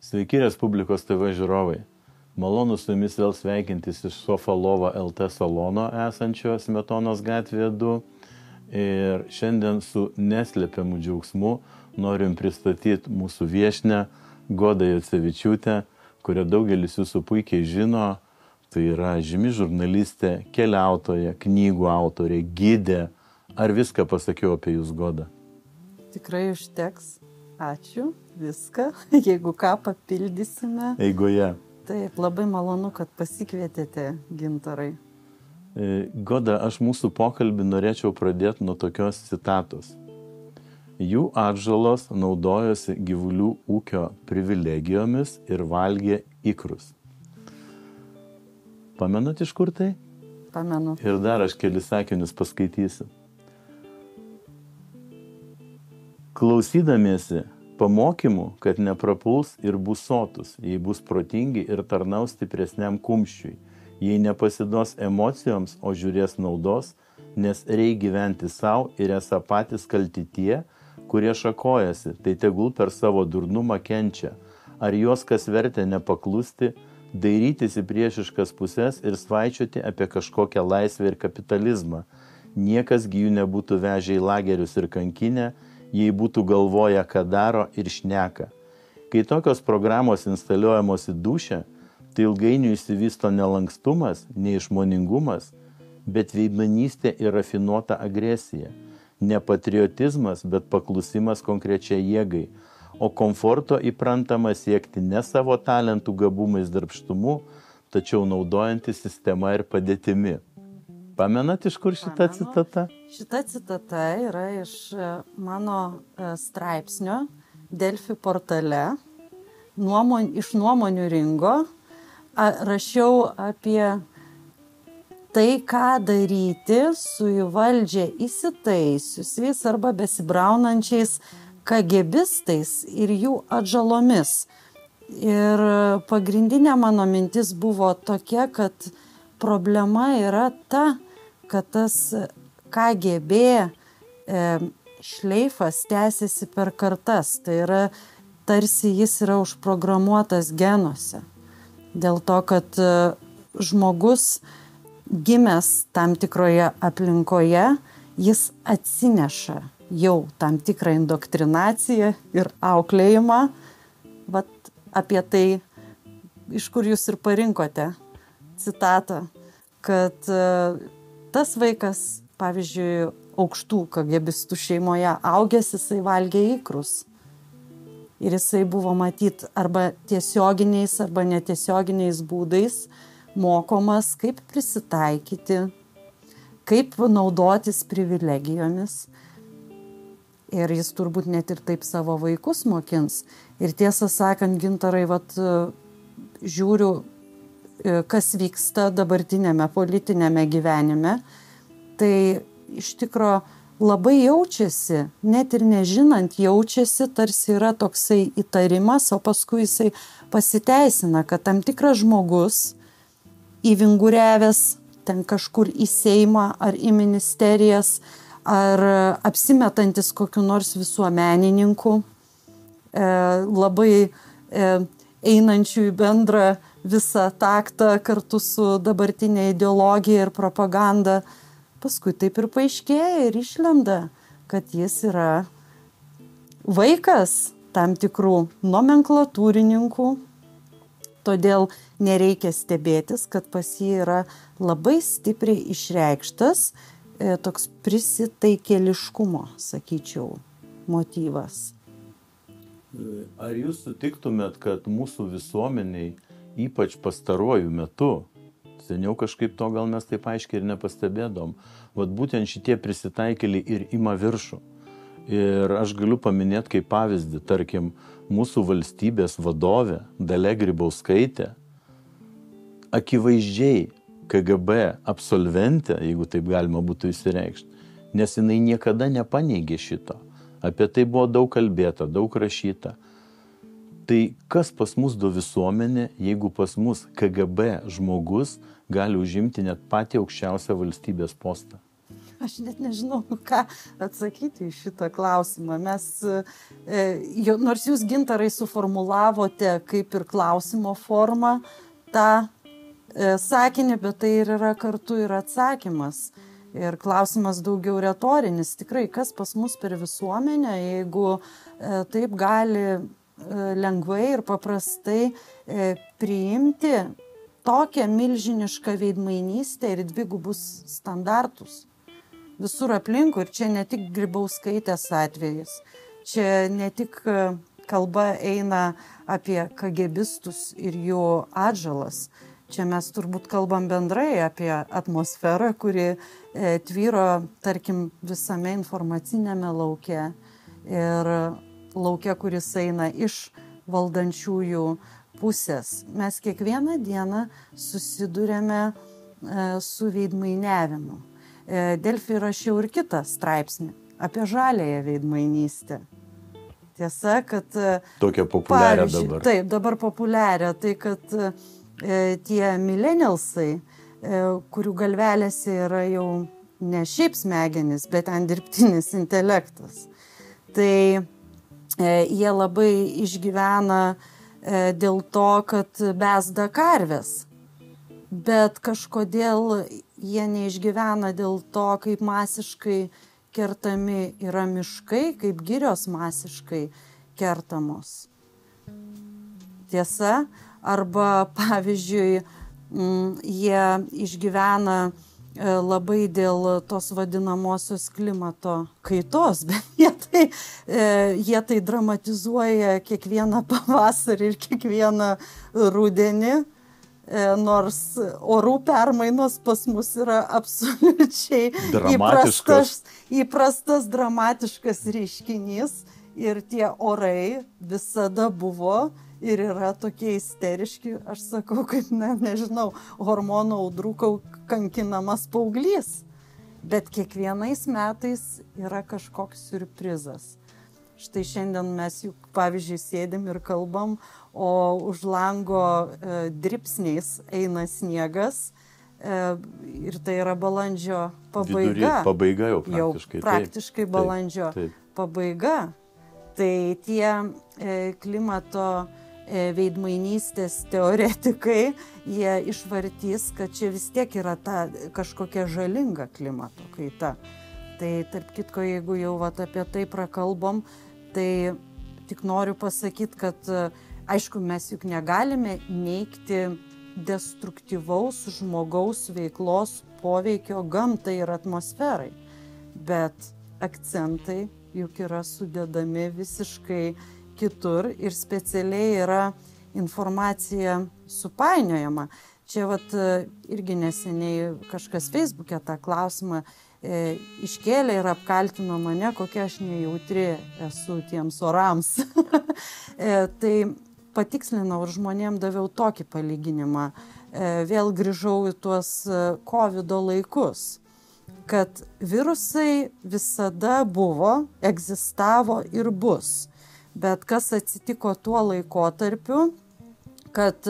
Sveiki Respublikos TV žiūrovai. Malonu su jumis vėl sveikintis iš Sofalova LT salono esančio Smetonos gatvėje 2. Ir šiandien su neslėpiamu džiaugsmu norim pristatyti mūsų viešnią Godą Juocevičiūtę, kurią daugelis jūsų puikiai žino. Tai yra žymi žurnalistė, keliautoja, knygų autorė, gidė. Ar viską pasakiau apie jūs, Goda? Tikrai užteks. Ačiū. Viską. Jeigu ką, papildysime. Eigoje. Taip, labai malonu, kad pasikvietėte, Gintarai. Goda, aš mūsų pokalbį norėčiau pradėti nuo tokios citatos. Jų atžalos naudojosi gyvulių ūkio privilegijomis ir valgė ikrus. Pamenat iš kur tai? Pamenu. Ir dar aš kelis sakinius paskaitysiu. Klausydamiesi pamokymų, kad neprapuls ir bus sotus, jei bus protingi ir tarnaus stipresniam kumščiui, jei nepasiduos emocijoms, o žiūrės naudos, nes reik gyventi savo ir esą patys kalti tie, kurie šakojasi, tai tegul per savo durnumą kenčia, ar juos kas vertė nepaklusti, dairytis į priešiškas pusės ir svaičioti apie kažkokią laisvę ir kapitalizmą. Niekas gi jų nebūtų vežę į lagerius ir kankinę, jei būtų galvoję, ką daro ir šneka. Kai tokios programos instaliuojamos į dūšią, tai ilgainiui išsivysto nelankstumas, neišmoningumas, bet veidmanystė ir rafinuota agresija. Ne patriotizmas, bet paklusimas konkrečiai jėgai, o komforto įprantama siekti ne savo talentų gabumais darbštumu, tačiau naudojantis sistema ir padėtimi. Pamenat, iš kur šita citata? Šita citata yra iš mano straipsnio Delfi portale, iš nuomonių ringo. Rašiau apie tai, ką daryti su į valdžią įsitaisiusiais arba besibraunančiais KGBistais ir jų atžalomis. Ir pagrindinė mano mintis buvo tokia, kad problema yra ta, kad tas KGB šleifas tęsiasi per kartas. Tai yra, tarsi jis yra užprogramuotas genuose. Dėl to, kad žmogus gimęs tam tikroje aplinkoje, jis atsineša jau tam tikrą indoktrinaciją ir auklėjimą. Vat apie tai, iš kur jūs ir parinkote citatą, kad tas vaikas, pavyzdžiui, aukštų KGBistų šeimoje augęs, jisai valgė ikrus. Ir jisai buvo matyt arba tiesioginiais, arba netiesioginiais būdais mokomas, kaip prisitaikyti, kaip naudotis privilegijomis. Ir jis turbūt net ir taip savo vaikus mokins. Ir tiesą sakant, Gintarai, žiūriu, kas vyksta dabartinėme politinėme gyvenime, tai iš tikro labai jaučiasi, net ir nežinant jaučiasi, tarsi yra toksai įtarimas, o paskui jisai pasiteisina, kad tam tikras žmogus įvinguriavęs ten kažkur į Seimą ar į ministerijas, ar apsimetantis kokiu nors visuomenininku, labai einančių į bendrą visą taktą kartu su dabartinė ideologija ir propaganda, paskui taip ir paaiškėja ir išlenda, kad jis yra vaikas tam tikrų nomenklatūrininkų. Todėl nereikia stebėtis, kad pas jį yra labai stipriai išreikštas toks prisitaikėliškumo, sakyčiau, motyvas. Ar jūs sutiktumėt, kad mūsų visuomeniai, ypač pastaruoju metu, seniau kažkaip to gal mes taip aiškiai ir nepastebėdom, būtent šitie prisitaikėliai ir ima viršų. Ir aš galiu paminėti kaip pavyzdį, tarkim, mūsų valstybės vadovė Dalia Grybauskaitė, akivaizdžiai KGB absolventė, jeigu taip galima būtų įsireikšti, nes jinai niekada nepaneigė šito. Apie tai buvo daug kalbėta, daug rašyta. Tai kas pas mus do visuomenė, jeigu pas mus KGB žmogus gali užimti net patį aukščiausią valstybės postą? Aš net nežinau, ką atsakyti į šitą klausimą. Mes, nors jūs, Gintarai, suformulavote kaip ir klausimo formą tą sakinį, bet tai ir yra kartu ir atsakymas. Ir klausimas daugiau retorinis. Tikrai, kas pas mus per visuomenę, jeigu taip gali lengvai ir paprastai priimti tokią milžinišką veidmainystę ir dvigubus standartus. Visur aplinkui, ir čia ne tik Grybauskaitės atvejis, čia ne tik kalba eina apie kagebistus ir jų atžalas. Čia mes turbūt kalbam bendrai apie atmosferą, kuri tvyro, tarkim, visame informacinėme lauke ir lauke, kuris eina iš valdančiųjų pusės. Mes kiekvieną dieną susidurėme su veidmainiavimu. Delfi rašiau ir kitą straipsnį apie žaliąją veidmainystę. Tiesa, kad... Tokia populiaria dabar. Taip, dabar populiaria. Tai, kad tie millennialsai, kurių galvelėse yra jau ne šiaip smegenis, bet ten dirbtinis intelektas. Tai jie labai išgyvena dėl to, kad bezda karvės. Bet kažkodėl jie neišgyvena dėl to, kaip masiškai kertami yra miškai, kaip girios masiškai kertamos. Tiesa, arba pavyzdžiui, jie išgyvena labai dėl tos vadinamosios klimato kaitos, bet jie tai dramatizuoja kiekvieną pavasarį ir kiekvieną rudenį, nors orų permainos pas mus yra absoliučiai įprastas dramatiškas reiškinys ir tie orai visada buvo ir yra tokie isteriški, aš sakau, kaip, nežinau, hormonų audrų kankinamas paauglys. Bet kiekvienais metais yra kažkoks siurprizas. Štai šiandien mes juk, pavyzdžiui, sėdim ir kalbam, o už lango dripsniais eina sniegas ir tai yra balandžio pabaiga. Vidury, pabaiga jau praktiškai. Jau praktiškai balandžio pabaiga. Tai tie klimato veidmainystės teoretikai, jie išvartys, kad čia vis tiek yra ta kažkokia žalinga klimato kaita. Tai tarp kitko, jeigu jau apie tai prakalbom, tai tik noriu pasakyti, kad aišku, mes juk negalime neigti destruktyvaus žmogaus veiklos poveikio gamtai ir atmosferai, bet akcentai juk yra sudedami visiškai kitur ir specialiai yra informacija supainiojama. Čia irgi neseniai kažkas Facebook'e tą klausimą iškėlė ir apkaltino mane, kokia aš nejautri esu tiems orams. Tai patikslinau ir žmonėm daviau tokį palyginimą. Vėl grįžau į tuos COVID laikus, kad virusai visada buvo, egzistavo ir bus. Bet kas atsitiko tuo laikotarpiu, kad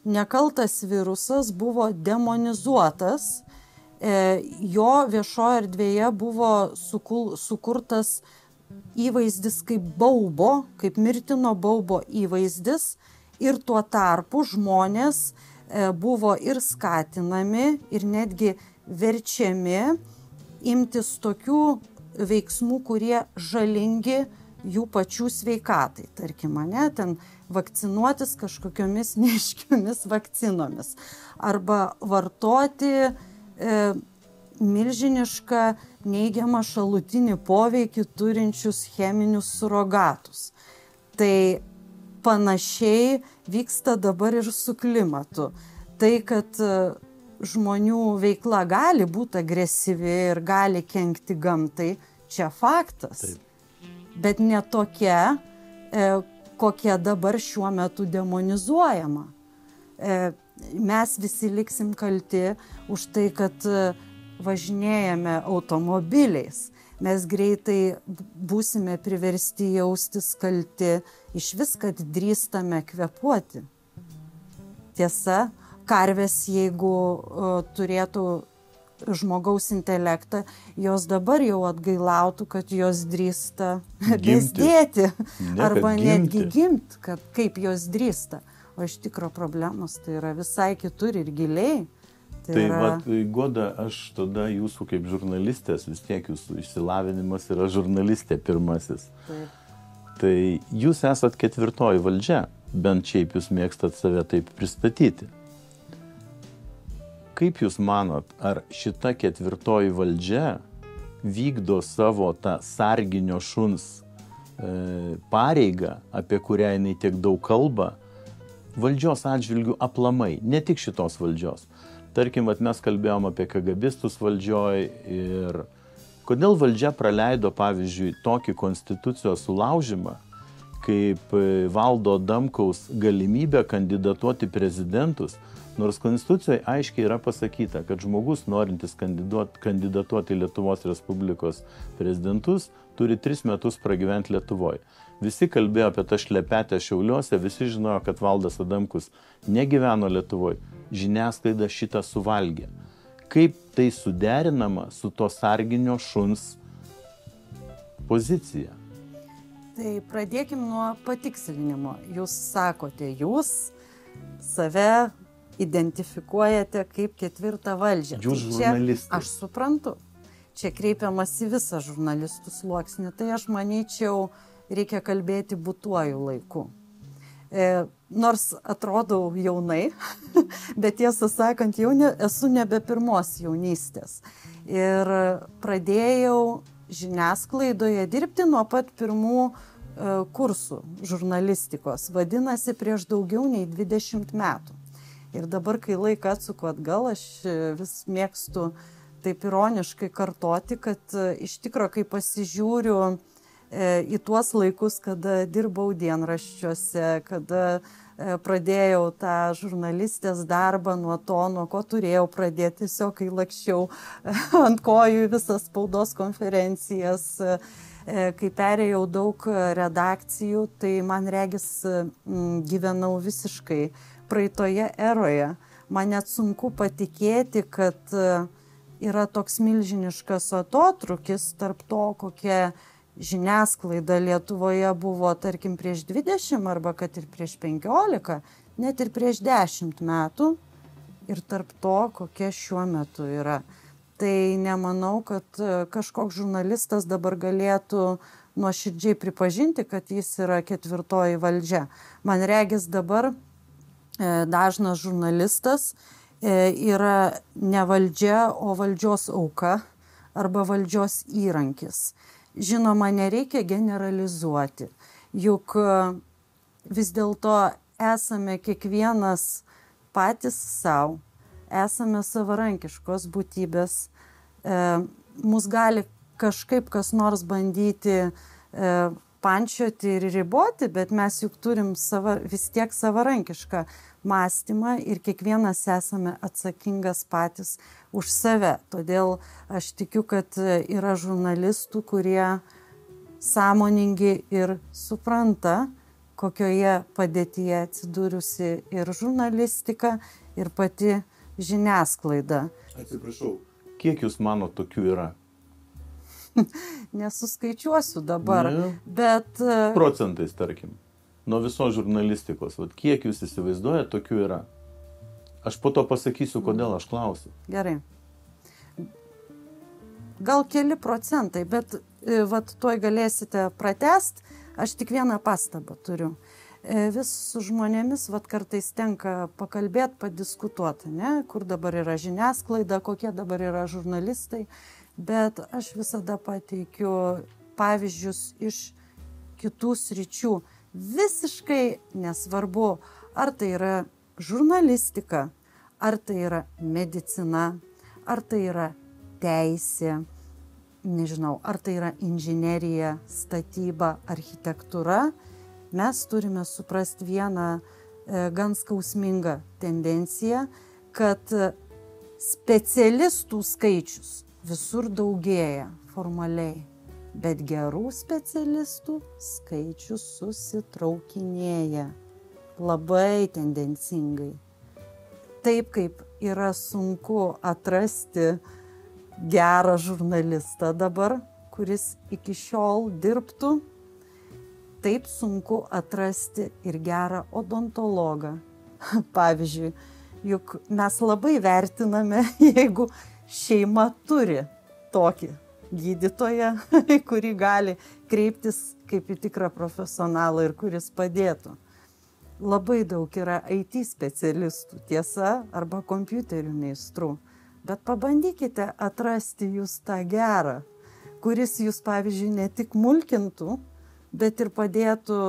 nekaltas virusas buvo demonizuotas, jo viešoje erdvėje buvo sukurtas įvaizdis kaip baubo, kaip mirtino baubo įvaizdis ir tuo tarpu žmonės buvo ir skatinami ir netgi verčiami imtis tokių veiksmų, kurie žalingi jų pačių sveikatai. Tarkim, ten vakcinuotis kažkokiomis neaiškiomis vakcinomis arba vartoti milžinišką neigiamą šalutinį poveikį turinčius cheminius surogatus. Tai panašiai vyksta dabar ir su klimatu. Tai, kad žmonių veikla gali būti agresyvi ir gali kenkti gamtai, čia faktas. Taip. Bet ne tokia, kokia dabar šiuo metu demonizuojama. Mes visi liksim kalti už tai, kad važinėjame automobiliais. Mes greitai būsime priversti jaustis kalti iš vis, kad drįstame kvėpuoti. Tiesa, karvės, jeigu turėtų žmogaus intelektą, jos dabar jau atgailautų, kad jos drįsta bezdėti arba netgi gimti, kaip jos drįsta. O iš tikro problemos tai yra visai kitur ir giliai. Tai vat, Goda, aš tada jūsų kaip žurnalistės, vis tiek jūsų išsilavinimas yra žurnalistė pirmasis. Taip. Tai jūs esat ketvirtoji valdžia, bent šiaip jūs mėgstat save taip pristatyti. Kaip jūs manot, ar šita ketvirtoji valdžia vykdo savo tą sarginio šuns pareigą, apie kurią jinai tiek daug kalba, valdžios atžvilgių aplamai, ne tik šitos valdžios. Tarkim, mes kalbėjom apie KGBistus valdžioj ir kodėl valdžia praleido, pavyzdžiui, tokį konstitucijos sulaužimą, kaip Valdo Adamkaus galimybę kandidatuoti prezidentus, nors konstitucijoje aiškiai yra pasakyta, kad žmogus, norintis kandidatuoti Lietuvos Respublikos prezidentus, turi 3 metus pragyventi Lietuvoje. Visi kalbėjo apie tą šlepetę Šiauliuose, visi žinojo, kad Valdas Adamkus negyveno Lietuvoje, žiniasklaida šitą suvalgė. Kaip tai suderinama su to sarginio šuns pozicija? Tai pradėkim nuo patikslinimo. Jūs sakote, jūs save identifikuojate kaip ketvirtą valdžią. Jūs žurnalistai. Aš suprantu. Čia kreipiamas į visą žurnalistų sluoksnį. Tai aš manyčiau, reikia kalbėti būtuoju laiku. Nors atrodau jaunai, bet tiesą sakant, esu nebe pirmos jaunystės. Ir pradėjau žiniasklaidoje dirbti nuo pat pirmų kursų žurnalistikos. Vadinasi, prieš daugiau nei 20 metų. Ir dabar, kai laiką atsuku atgal, aš vis mėgstu taip ironiškai kartoti, kad iš tikro, kai pasižiūriu į tuos laikus, kada dirbau dienraščiuose, kada pradėjau tą žurnalistės darbą nuo ko turėjau pradėti, tiesiog kai lakščiau ant kojų visas spaudos konferencijas, kai perėjau daug redakcijų, tai man regis gyvenau visiškai praeitoje eroje. Man net sunku patikėti, kad yra toks milžiniškas atotrūkis tarp to, kokia žiniasklaida Lietuvoje buvo, tarkim, prieš 20 arba kad ir prieš 15, net ir prieš 10 metų ir tarp to, kokia šiuo metu yra. Tai nemanau, kad kažkoks žurnalistas dabar galėtų nuoširdžiai pripažinti, kad jis yra ketvirtoji valdžia. Man regis dabar dažnas žurnalistas yra ne valdžia, o valdžios auka arba valdžios įrankis. Žinoma, nereikia generalizuoti, juk vis dėlto esame kiekvienas patys savo, esame savarankiškos būtybės, mus gali kažkaip kas nors bandyti pančioti ir riboti, bet mes juk turim vis tiek savarankišką mąstymą ir kiekvienas esame atsakingas patys už save. Todėl aš tikiu, kad yra žurnalistų, kurie sąmoningi ir supranta, kokioje padėtyje atsidūrusi ir žurnalistika, ir pati žiniasklaida. Atsiprašau, kiek jūs mano tokių yra? Nesuskaičiuosiu dabar, bet... Procentais, tarkim, nuo visos žurnalistikos, kiek jūs įsivaizduojate, tokių yra? Aš po to pasakysiu, kodėl aš klausiu. Gerai. Gal keli procentai, bet tuoj galėsite pratęst. Aš tik vieną pastabą turiu. Vis su žmonėmis kartais tenka pakalbėti, padiskutuoti, ne? Kur dabar yra žiniasklaida, kokie dabar yra žurnalistai. Bet aš visada pateikiu pavyzdžius iš kitų sričių. Visiškai nesvarbu, ar tai yra žurnalistika, ar tai yra medicina, ar tai yra teisė, nežinau, ar tai yra inžinerija, statyba, architektūra. Mes turime suprasti vieną gan skausmingą tendenciją, kad specialistų skaičius visur daugėja formaliai, bet gerų specialistų skaičius susitraukinėja labai tendencingai. Taip kaip yra sunku atrasti gerą žurnalistą dabar, kuris iki šiol dirbtų, taip sunku atrasti ir gerą odontologą. Pavyzdžiui, juk mes labai vertiname, jeigu šeima turi tokį gydytoją, kurį gali kreiptis kaip į tikrą profesionalą ir kuris padėtų. Labai daug yra IT specialistų, tiesa, arba kompiuterių meistrų. Bet pabandykite atrasti jūs tą gerą, kuris jūs, pavyzdžiui, ne tik mulkintų, bet ir padėtų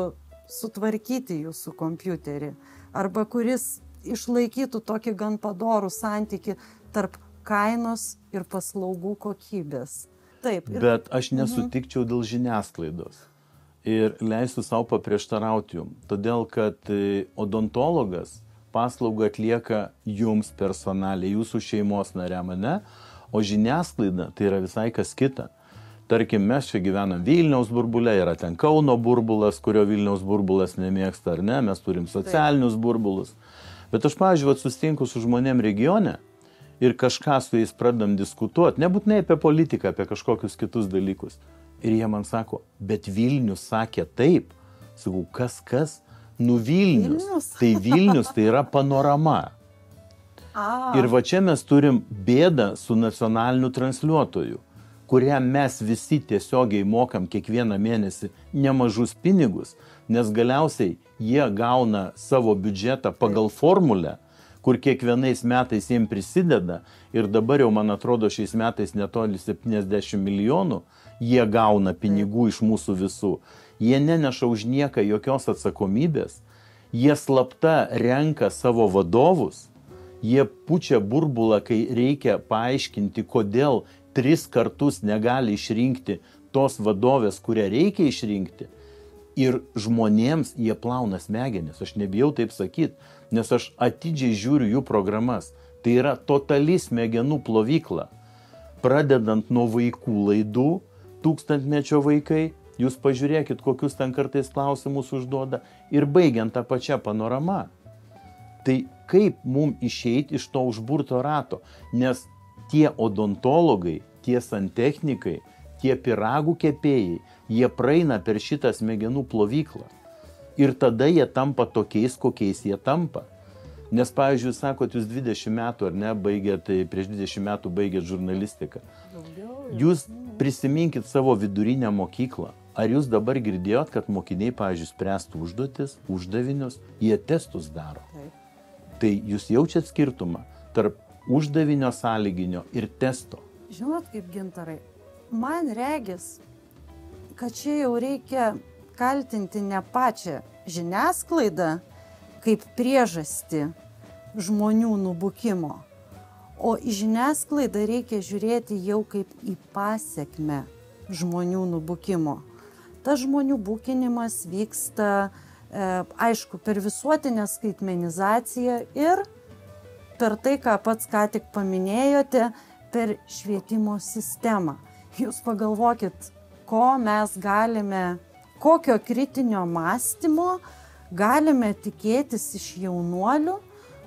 sutvarkyti jūsų kompiuterį. Arba kuris išlaikytų tokį gan padorų santykį tarp kainos ir paslaugų kokybės. Taip. Bet aš nesutikčiau dėl žiniasklaidos. Ir leisiu savo paprieštarauti jums. Todėl, kad odontologas paslaugą atlieka jums personaliai, jūsų šeimos nariam, ne? O žiniasklaida tai yra visai kas kita. Tarkim, mes čia gyvenam Vilniaus burbule, yra ten Kauno burbulas, kurio Vilniaus burbulas nemėgsta, ar ne? Mes turim socialinius burbulus. Bet aš, pavyzdžiui, susitinku su žmonėm regione ir kažką su jais pradedam diskutuoti, nebūtinai apie politiką, apie kažkokius kitus dalykus. Ir jie man sako, bet Vilnius sakė taip. Sakau, kas? Nu Vilnius. Tai Vilnius tai yra panorama. Ir va čia mes turim bėdą su nacionaliniu transliuotoju, kuriam mes visi tiesiogiai mokam kiekvieną mėnesį nemažus pinigus, nes galiausiai jie gauna savo biudžetą pagal formulę, kur kiekvienais metais jiems prisideda ir dabar jau, man atrodo, šiais metais netoli 70 milijonų jie gauna pinigų iš mūsų visų. Jie neneša už nieką jokios atsakomybės, jie slapta renka savo vadovus, jie pučia burbulą, kai reikia paaiškinti, kodėl 3 kartus negali išrinkti tos vadovės, kurią reikia išrinkti. Ir žmonėms jie plauna smegenis, aš nebijau taip sakyti, nes aš atidžiai žiūriu jų programas. Tai yra totali smegenų plovykla. Pradedant nuo vaikų laidų, tūkstantmečio vaikai, jūs pažiūrėkit, kokius ten kartais klausimus užduoda, ir baigiant tą pačią panoramą. Tai kaip mums išeiti iš to užburto rato? Nes tie odontologai, tie santechnikai, tie pyragų kepėjai, jie praeina per šitą smegenų plovyklą. Ir tada jie tampa tokiais, kokiais jie tampa. Nes, pavyzdžiui, sakot, jūs 20 metų, ar ne, baigėt, prieš 20 metų baigėt žurnalistiką. Jūs prisiminkit savo vidurinę mokyklą. Ar jūs dabar girdėjot, kad mokiniai, pavyzdžiui, spręstų užduotis, uždavinius, jie testus daro? Tai jūs jaučiat skirtumą tarp uždavinio sąlyginio ir testo? Žinot, kaip Gintarai, man regis, kad čia jau reikia kaltinti ne pačią žiniasklaidą kaip priežastį žmonių nubukimo, o į žiniasklaidą reikia žiūrėti jau kaip į pasekmę žmonių nubukimo. Tas žmonių bukinimas vyksta, aišku, per visuotinę skaitmenizaciją ir per tai, ką pats ką tik paminėjote, per švietimo sistemą. Jūs pagalvokit, ko mes galime, kokio kritinio mąstymo galime tikėtis iš jaunuolių,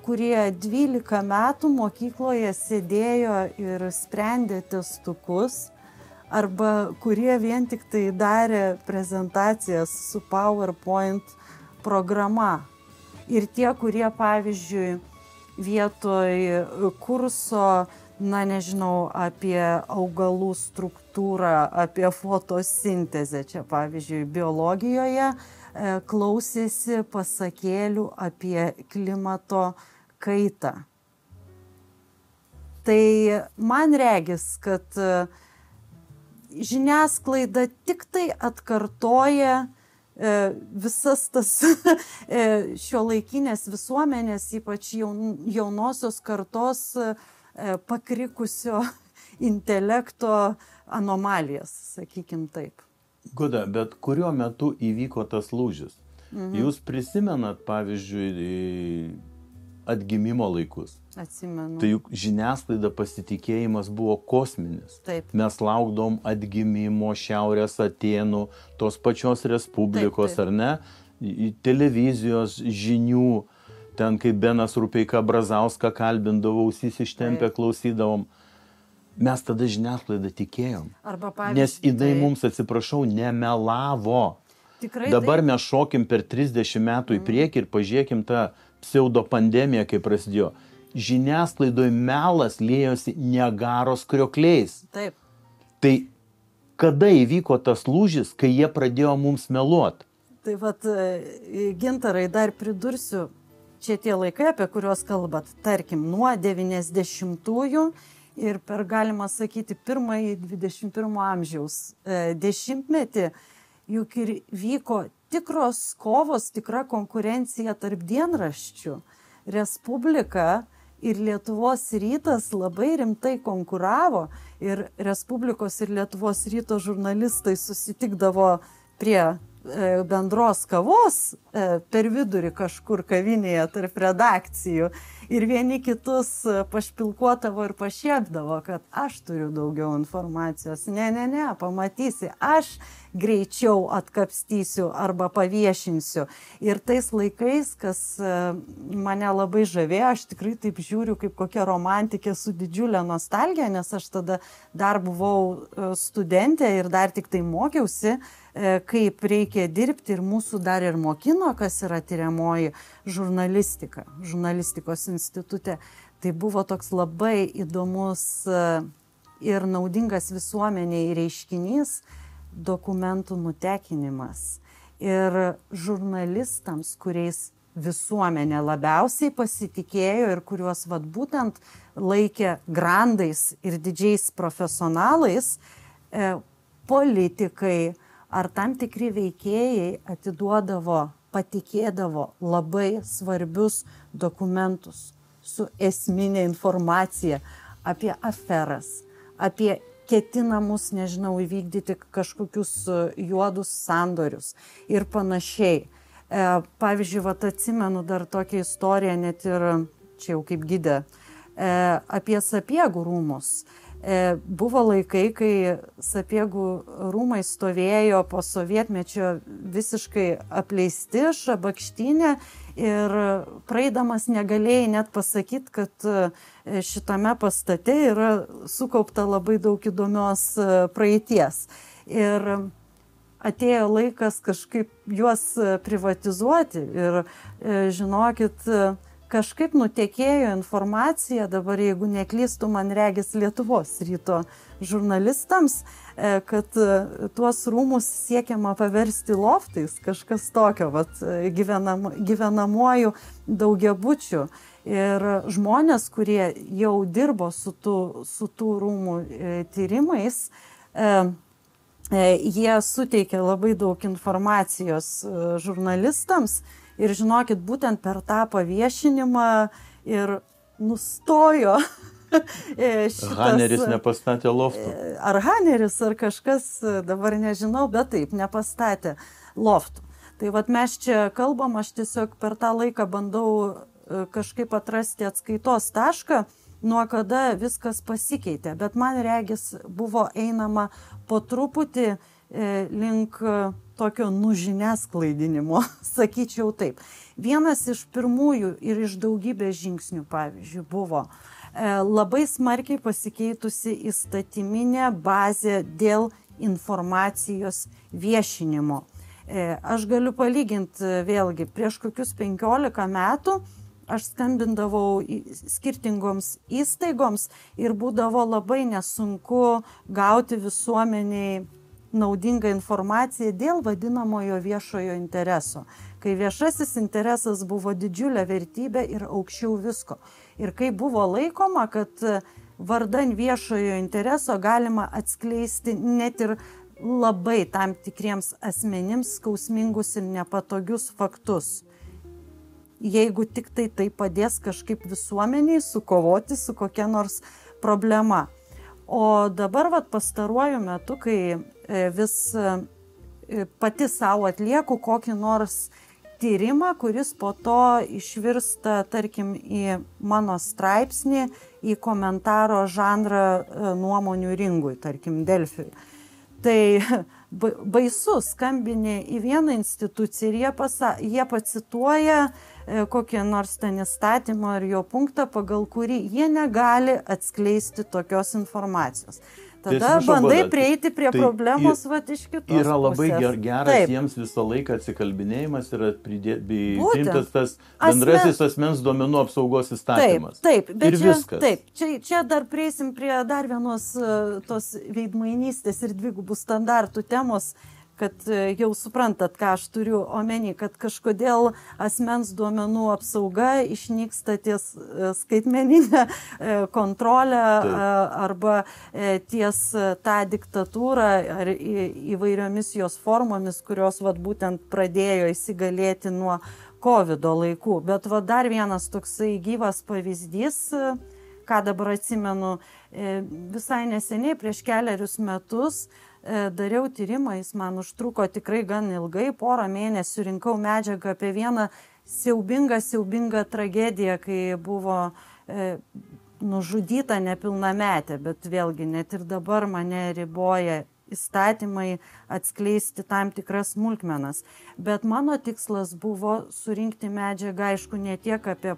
kurie 12 metų mokykloje sėdėjo ir sprendė testukus, arba kurie vien tik tai darė prezentacijas su PowerPoint programa. Ir tie, kurie, pavyzdžiui, vietoj kurso, na nežinau, apie augalų struktūrą, apie fotosintezę, čia pavyzdžiui, biologijoje, klausėsi pasakėlių apie klimato kaitą. Tai man regis, kad žiniasklaida tik tai atkartoja visas tas šiuolaikinės visuomenės, ypač jaunosios kartos pakrikusio intelekto anomalijas, sakykim taip. Guda, bet kuriuo metu įvyko tas lūžis? Jūs prisimenat, pavyzdžiui, atgimimo laikus? Atsimenu. Tai juk žiniasklaida pasitikėjimas buvo kosminis. Taip. Mes laukdom atgimimo Šiaurės Atėnų, tos pačios Respublikos, taip. Ar ne? Televizijos žinių, ten kaip Benas Rupeika Brazauską kalbindavo, ausis ištempę klausydavom. mes tada žiniasklaidą tikėjom. Arba, pavyzdžiui, nes jinai mums, atsiprašau, nemelavo. Tikrai Dabar mes šokim per 30 metų į priekį ir pažiūrėkim tą pseudopandemiją, kai prasidėjo. Žiniasklaidoje melas liejosi Niagaros kriokliais. Taip. Tai kada įvyko tas lūžis, kai jie pradėjo mums meluoti? Tai vat, Gintarai, dar pridursiu, čia tie laikai, apie kuriuos kalbat, tarkim, nuo 90-ųjų ir per, galima sakyti, pirmąjį 21 amžiaus dešimtmetį, juk ir vyko tikros kovos, tikra konkurencija tarp dienraščių. Respublika ir Lietuvos rytas labai rimtai konkuravo ir Respublikos ir Lietuvos ryto žurnalistai susitikdavo prie bendros kavos per vidurį kažkur kavinėje tarp redakcijų ir vieni kitus pašpilkuodavo ir pašiepdavo, kad aš turiu daugiau informacijos. Ne, pamatysi, aš greičiau atkapstysiu arba paviešinsiu. Ir tais laikais, kas mane labai žavėjo, aš tikrai taip žiūriu kaip kokia romantikė su didžiulė nostalgija, nes aš tada dar buvau studentė ir dar tik tai mokiausi, kaip reikia dirbti ir mūsų dar ir mokino, kas yra tyriamoji žurnalistika, žurnalistikos institute. Tai buvo toks labai įdomus ir naudingas visuomeniai reiškinys dokumentų nutekinimas. Ir žurnalistams, kuriais visuomenė labiausiai pasitikėjo ir kuriuos vat būtent laikė grandais ir didžiais profesionalais, politikai ar tam tikri veikėjai atiduodavo, patikėdavo labai svarbius dokumentus su esminė informacija apie aferas, apie ketinamus, nežinau, įvykdyti kažkokius juodus sandorius ir panašiai. Pavyzdžiui, vat atsimenu dar tokią istoriją, net ir čia jau kaip gidė, apie Sapiegų rūmus. Buvo laikai, kai Sapiegų rūmai stovėjo po sovietmečio visiškai apleisti, šabakštynė ir praeidamas negalėjai net pasakyti, kad šitame pastate yra sukaupta labai daug įdomios praeities. Ir atėjo laikas kažkaip juos privatizuoti ir žinokit, kažkaip nutekėjo informacija, dabar jeigu neklystu, man regis Lietuvos ryto žurnalistams, kad tuos rūmus siekiama paversti loftais, kažkas tokio, vat, gyvenamuoju daugiabučiu. Ir žmonės, kurie jau dirbo su tų rūmų tyrimais, jie suteikė labai daug informacijos žurnalistams. Ir žinokit, būtent per tą paviešinimą ir nustojo šitas... Haneris nepastatė loftų. Ar Haneris, ar kažkas, dabar nežinau, bet taip, nepastatė loftų. Tai vat mes čia kalbam, aš tiesiog per tą laiką bandau kažkaip atrasti atskaitos tašką, nuo kada viskas pasikeitė. Bet man regis buvo einama po truputį link tokio nužiniasklaidinimo, sakyčiau taip. Vienas iš pirmųjų ir iš daugybės žingsnių, pavyzdžiui, buvo labai smarkiai pasikeitusi įstatyminė bazė dėl informacijos viešinimo. Aš galiu palyginti vėlgi, prieš kokius 15 metų aš skambindavau skirtingoms įstaigoms ir būdavo labai nesunku gauti visuomeniai naudingą informaciją dėl vadinamojo viešojo intereso, kai viešasis interesas buvo didžiulė vertybė ir aukščiau visko. Ir kai buvo laikoma, kad vardan viešojo intereso galima atskleisti net ir labai tam tikriems asmenims skausmingus ir nepatogius faktus. Jeigu tik tai padės kažkaip visuomeniai sukovoti su kokia nors problema. O dabar pastaruoju metu, kai vis pati savo atlieku kokį nors tyrimą, kuris po to išvirsta, tarkim, į mano straipsnį, į komentaro žanrą nuomonių ringui, tarkim, Delfiui. Tai baisu, skambini į vieną instituciją ir jie pacituoja kokią nors ten įstatymą ar jo punktą, pagal kurį jie negali atskleisti tokios informacijos. Tada bandai prieiti prie problemos iš kitos pusės. Yra labai geras jiems visą laiką atsikalbinėjimas, yra priimtas tas bendrasis asmens duomenų apsaugos įstatymas. Taip, bet ir viskas. Taip, čia dar prieisim prie dar vienos tos veidmainystės ir dvigubų standartų temos, kad jau suprantat, ką aš turiu omeny, kad kažkodėl asmens duomenų apsauga išnyksta ties skaitmeninę kontrolę arba ties tą diktatūrą ar įvairiomis jos formomis, kurios būtent pradėjo įsigalėti nuo COVID laikų. Bet dar vienas toksai gyvas pavyzdys, ką dabar atsimenu, visai neseniai, prieš kelerius metus, dariau tyrimą, jis man užtruko tikrai gan ilgai, porą mėnesių rinkau medžiagą apie vieną siaubingą tragediją, kai buvo nužudyta nepilnametė, bet vėlgi net ir dabar mane riboja įstatymai atskleisti tam tikras smulkmenas. Bet mano tikslas buvo surinkti medžiagą, aišku, ne tiek apie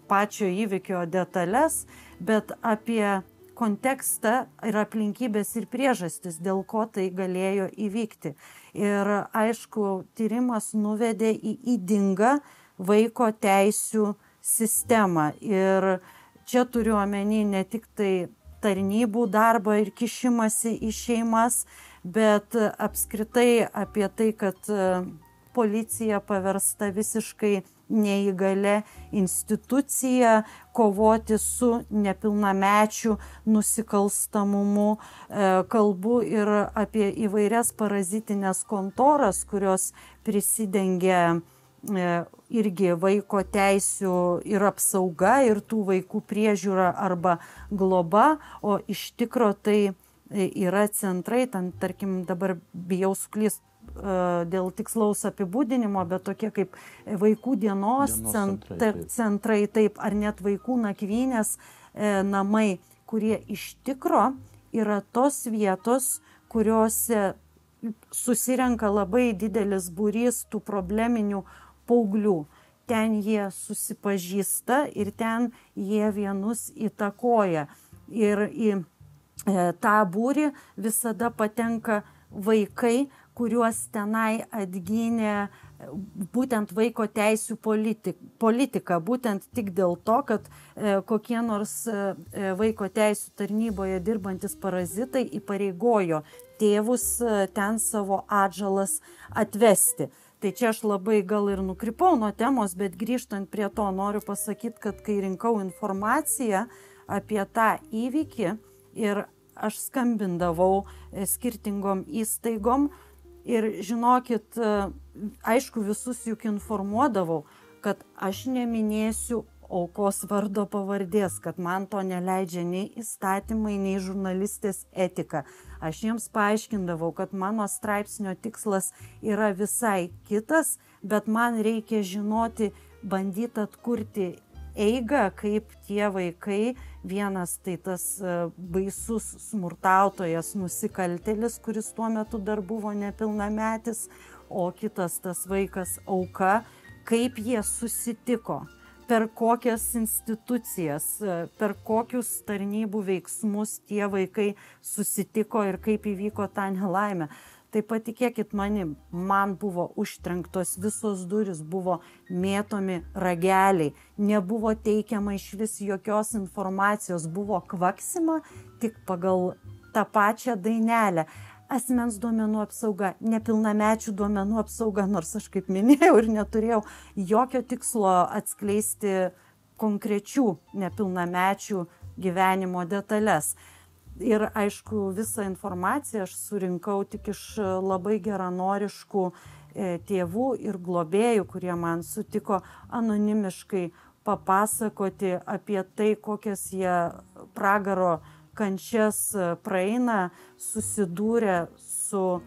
pačio įvykio detalės, bet apie kontekstą ir aplinkybės ir priežastis, dėl ko tai galėjo įvykti. Ir aišku, tyrimas nuvedė į ydingą vaiko teisių sistemą. Ir čia turiu omeny ne tik tai tarnybų darbą ir kišimasi į šeimas, bet apskritai apie tai, kad policija paversta visiškai neįgalia institucija kovoti su nepilnamečių nusikalstamumu. Kalbu ir apie įvairias parazitinės kontoras, kurios prisidengia irgi vaiko teisių ir apsauga ir tų vaikų priežiūra arba globa, o iš tikro tai yra centrai, tarkim dabar bijau suklyst dėl tikslaus apibūdinimo, bet tokie kaip vaikų dienos centrai, taip, ar net vaikų nakvynės namai, kurie iš tikro yra tos vietos, kuriuose susirenka labai didelis būrys tų probleminių paauglių. Ten jie susipažįsta ir ten jie vienus įtakoja. Ir į tą būrį visada patenka vaikai, kuriuos tenai atgynė būtent vaiko teisių politika, būtent tik dėl to, kad kokie nors vaiko teisių tarnyboje dirbantis parazitai įpareigojo tėvus ten savo atžalas atvesti. Tai čia aš labai gal ir nukrypau nuo temos, bet grįžtant prie to noriu pasakyti, kad kai rinkau informaciją apie tą įvykį ir aš skambindavau skirtingom įstaigom, ir žinokit, aišku, visus juk informuodavau, kad aš neminėsiu aukos vardo pavardės, kad man to neleidžia nei įstatymai, nei žurnalistės etika. Aš jiems paaiškindavau, kad mano straipsnio tikslas yra visai kitas, bet man reikia žinoti, bandyti atkurti eigą, kaip tie vaikai, vienas tai tas baisus smurtautojas, nusikaltėlis, kuris tuo metu dar buvo nepilnametis, o kitas tas vaikas auka, kaip jie susitiko, per kokias institucijas, per kokius tarnybų veiksmus tie vaikai susitiko ir kaip įvyko ta nelaimė. Tai patikėkit manim, man buvo užtrenktos visos durys, buvo mėtomi rageliai, nebuvo teikiama išvis jokios informacijos, buvo kvaksima tik pagal tą pačią dainelę. Asmens duomenų apsauga, nepilnamečių duomenų apsauga, nors aš kaip minėjau ir neturėjau jokio tikslo atskleisti konkrečių nepilnamečių gyvenimo detalės. Ir aišku, visą informaciją aš surinkau tik iš labai geranoriškų tėvų ir globėjų, kurie man sutiko anonimiškai papasakoti apie tai, kokias jie pragaro kančias praeina, susidūrė su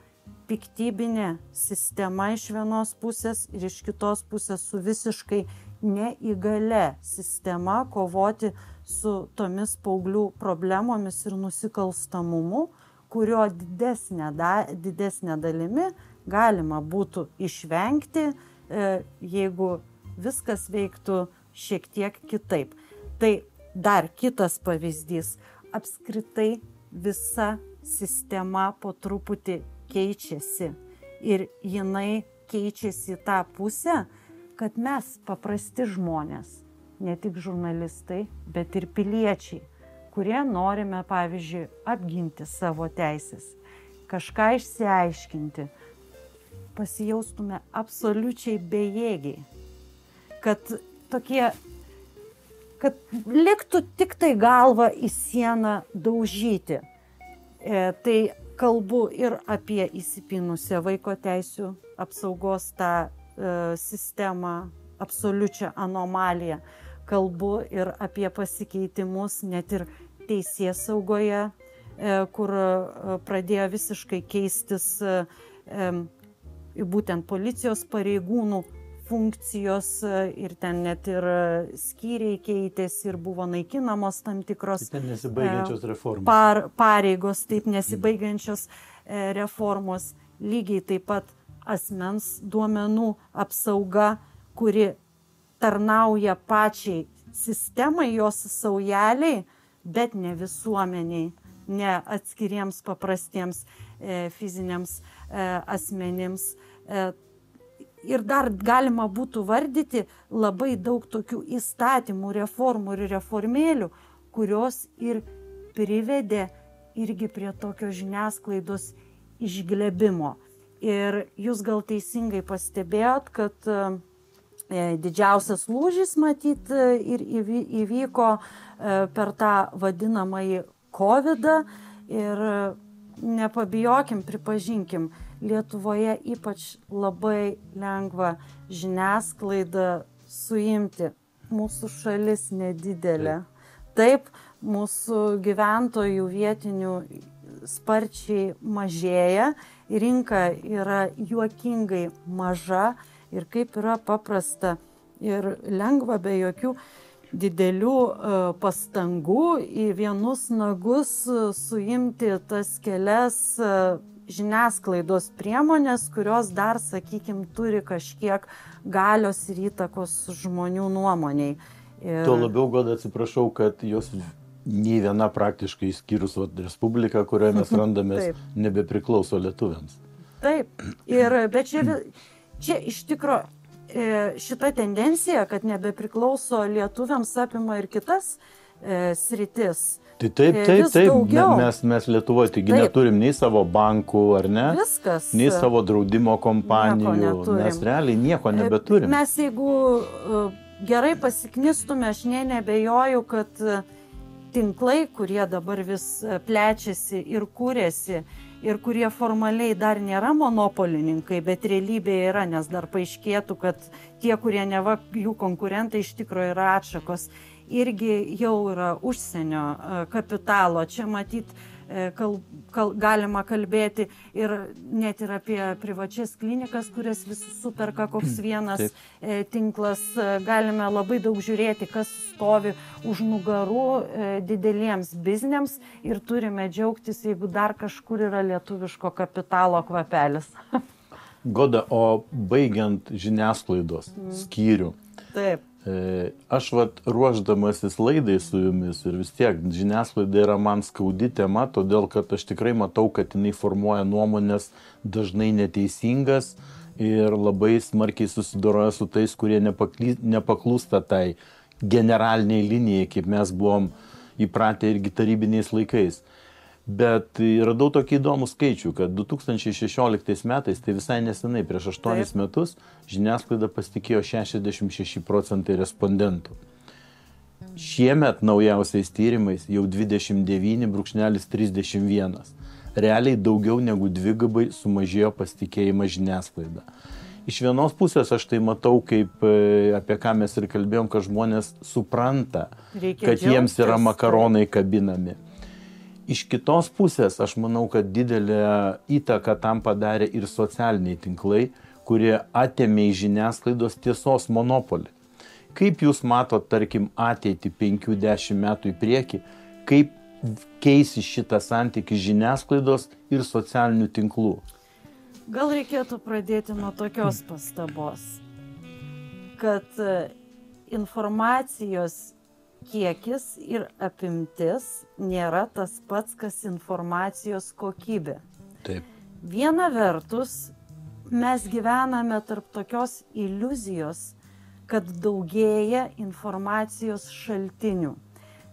piktybinė sistema iš vienos pusės ir iš kitos pusės su visiškai neįgalia sistema kovoti su tomis paauglių problemomis ir nusikalstamumu, kurio didesnė dalimi galima būtų išvengti, jeigu viskas veiktų šiek tiek kitaip. Tai dar kitas pavyzdys. Apskritai visa sistema po truputį keičiasi ir jinai keičiasi į tą pusę, kad mes paprasti žmonės, ne tik žurnalistai, bet ir piliečiai, kurie norime, pavyzdžiui, apginti savo teisės, kažką išsiaiškinti, pasijaustume absoliučiai bejėgiai, kad liktų tik tai galvą į sieną daužyti. Tai kalbu ir apie įsipynusią vaiko teisių apsaugos tą sistemą, absoliučią anomaliją. Kalbu ir apie pasikeitimus net ir teisėsaugoje, kur pradėjo visiškai keistis būtent policijos pareigūnų funkcijos ir ten net ir skyriai keitėsi ir buvo naikinamos tam tikros nesibaigiančios reformos. Pareigos, taip nesibaigiančios reformos. Lygiai taip pat asmens duomenų apsauga, kuri tarnauja pačiai sistemai, jos saujeliai, bet ne visuomeniai, ne atskiriems paprastiems fiziniams asmenims. Ir dar galima būtų vardyti labai daug tokių įstatymų, reformų ir reformėlių, kurios ir privedė irgi prie tokio žiniasklaidos išglebimo. Ir jūs gal teisingai pastebėjot, kad didžiausias lūžis matyt ir įvyko per tą vadinamąjį COVID-ą ir nepabijokim, pripažinkim, Lietuvoje ypač labai lengva žiniasklaidą suimti. Mūsų šalis nedidelė. Taip, mūsų gyventojų vietinių sparčiai mažėja, rinka yra juokingai maža ir kaip yra paprasta ir lengva be jokių didelių pastangų į vienus nagus suimti tas kelias žiniasklaidos priemonės, kurios dar, sakykime, turi kažkiek galios ir įtakos žmonių nuomoniai. Tuo labiau, Goda, atsiprašau, kad jos nei viena praktiškai išskyrus Respubliką, kurioje mes randamės, nebepriklauso lietuviams. Taip, bet čia iš tikro šita tendencija, kad nebepriklauso lietuviams, apima ir kitas sritis. Tai taip, mes Lietuvoje taigi neturim nei savo bankų, ar ne? Viskas. Nei savo draudimo kompanijų, mes realiai nieko nebeturim. Mes jeigu gerai pasiknistume, aš nebejoju, kad tinklai, kurie dabar vis plečiasi ir kūrėsi, ir kurie formaliai dar nėra monopolininkai, bet realybėje yra, nes dar paaiškėtų, kad tie, kurie neva jų konkurentai iš tikrųjų yra atšakos, irgi jau yra užsienio kapitalo. Čia matyt galima kalbėti ir net ir apie privačias klinikas, kurias visus superka koks vienas tinklas. Galime labai daug žiūrėti, kas stovi už nugarų dideliems bizniams ir turime džiaugtis, jeigu dar kažkur yra lietuviško kapitalo kvapelis. Goda, o baigiant žiniasklaidos skyrių. Taip. Aš ruošdamasis laidai su jumis ir vis tiek žiniasklaida yra man skaudi tema, todėl kad aš tikrai matau, kad jinai formuoja nuomonės dažnai neteisingas ir labai smarkiai susidoroja su tais, kurie nepaklūsta tai generaliniai linijai, kaip mes buvom įpratę irgi tarybiniais laikais. Bet radau tokį įdomų skaičių, kad 2016 metais, tai visai nesenai, prieš 8 metus, žiniasklaida pasitikėjo 66% respondentų. Šiemet naujausiais tyrimais jau 29,31. Realiai daugiau negu dvigubai sumažėjo pasitikėjimas žiniasklaida. Iš vienos pusės aš tai matau, kaip apie ką mes ir kalbėjom, kad žmonės supranta, kad jiems yra makaronai kabinami. Iš kitos pusės, aš manau, kad didelę įtaką tam padarė ir socialiniai tinklai, kurie atėmė iš žiniasklaidos tiesos monopolį. Kaip jūs matot, tarkim, ateitį 5-10 metų į priekį, kaip keisi šitą santykį žiniasklaidos ir socialinių tinklų? Gal reikėtų pradėti nuo tokios pastabos, kad informacijos kiekis ir apimtis nėra tas pats, kas informacijos kokybė. Taip. Viena vertus, mes gyvename tarp tokios iliuzijos, kad daugėja informacijos šaltinių,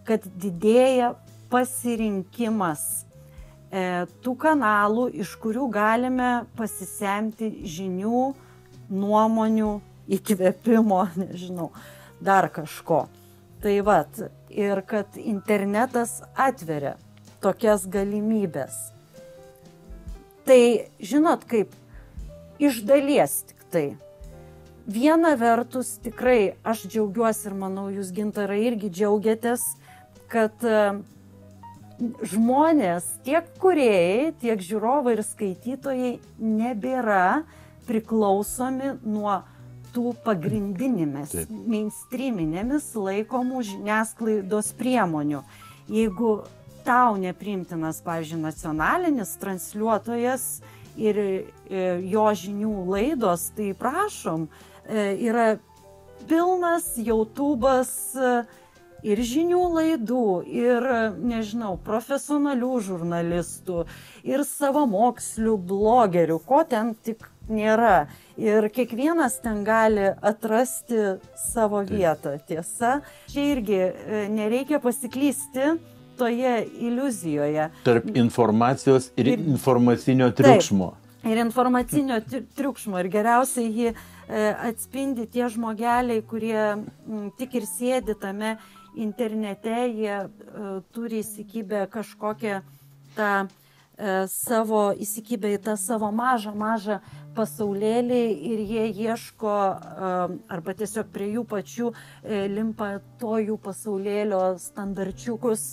kad didėja pasirinkimas tų kanalų, iš kurių galime pasisemti žinių, nuomonių, įkvėpimo, nežinau, dar kažko. Tai vat, ir kad internetas atveria tokias galimybės. Tai, žinot, kaip iš dalies tik tai. Viena vertus tikrai aš džiaugiuosi ir manau, jūs Gintarai irgi džiaugiatės, kad žmonės, tiek kūrėjai, tiek žiūrovai ir skaitytojai nebėra priklausomi nuo tų pagrindinėmis, mainstreaminėmis laikomų žiniasklaidos priemonių. Jeigu tau nepriimtinas, pavyzdžiui, nacionalinis transliuotojas ir jo žinių laidos, tai prašom, yra pilnas YouTube'as ir žinių laidų, ir, nežinau, profesionalių žurnalistų, ir savamokslių blogerių, ko ten tik nėra. Ir kiekvienas ten gali atrasti savo vietą. Tiesa, čia irgi nereikia pasiklysti toje iliuzijoje. Tarp informacijos ir informacinio triukšmo. Ir informacinio triukšmo. Ir geriausiai jį atspindi tie žmogeliai, kurie tik ir sėdi tame internete, jie turi įsikibę kažkokią įsikibę į tą savo mažą pasaulėlį ir jie ieško arba tiesiog prie jų pačių limpa to jų pasaulėlio standarčiukus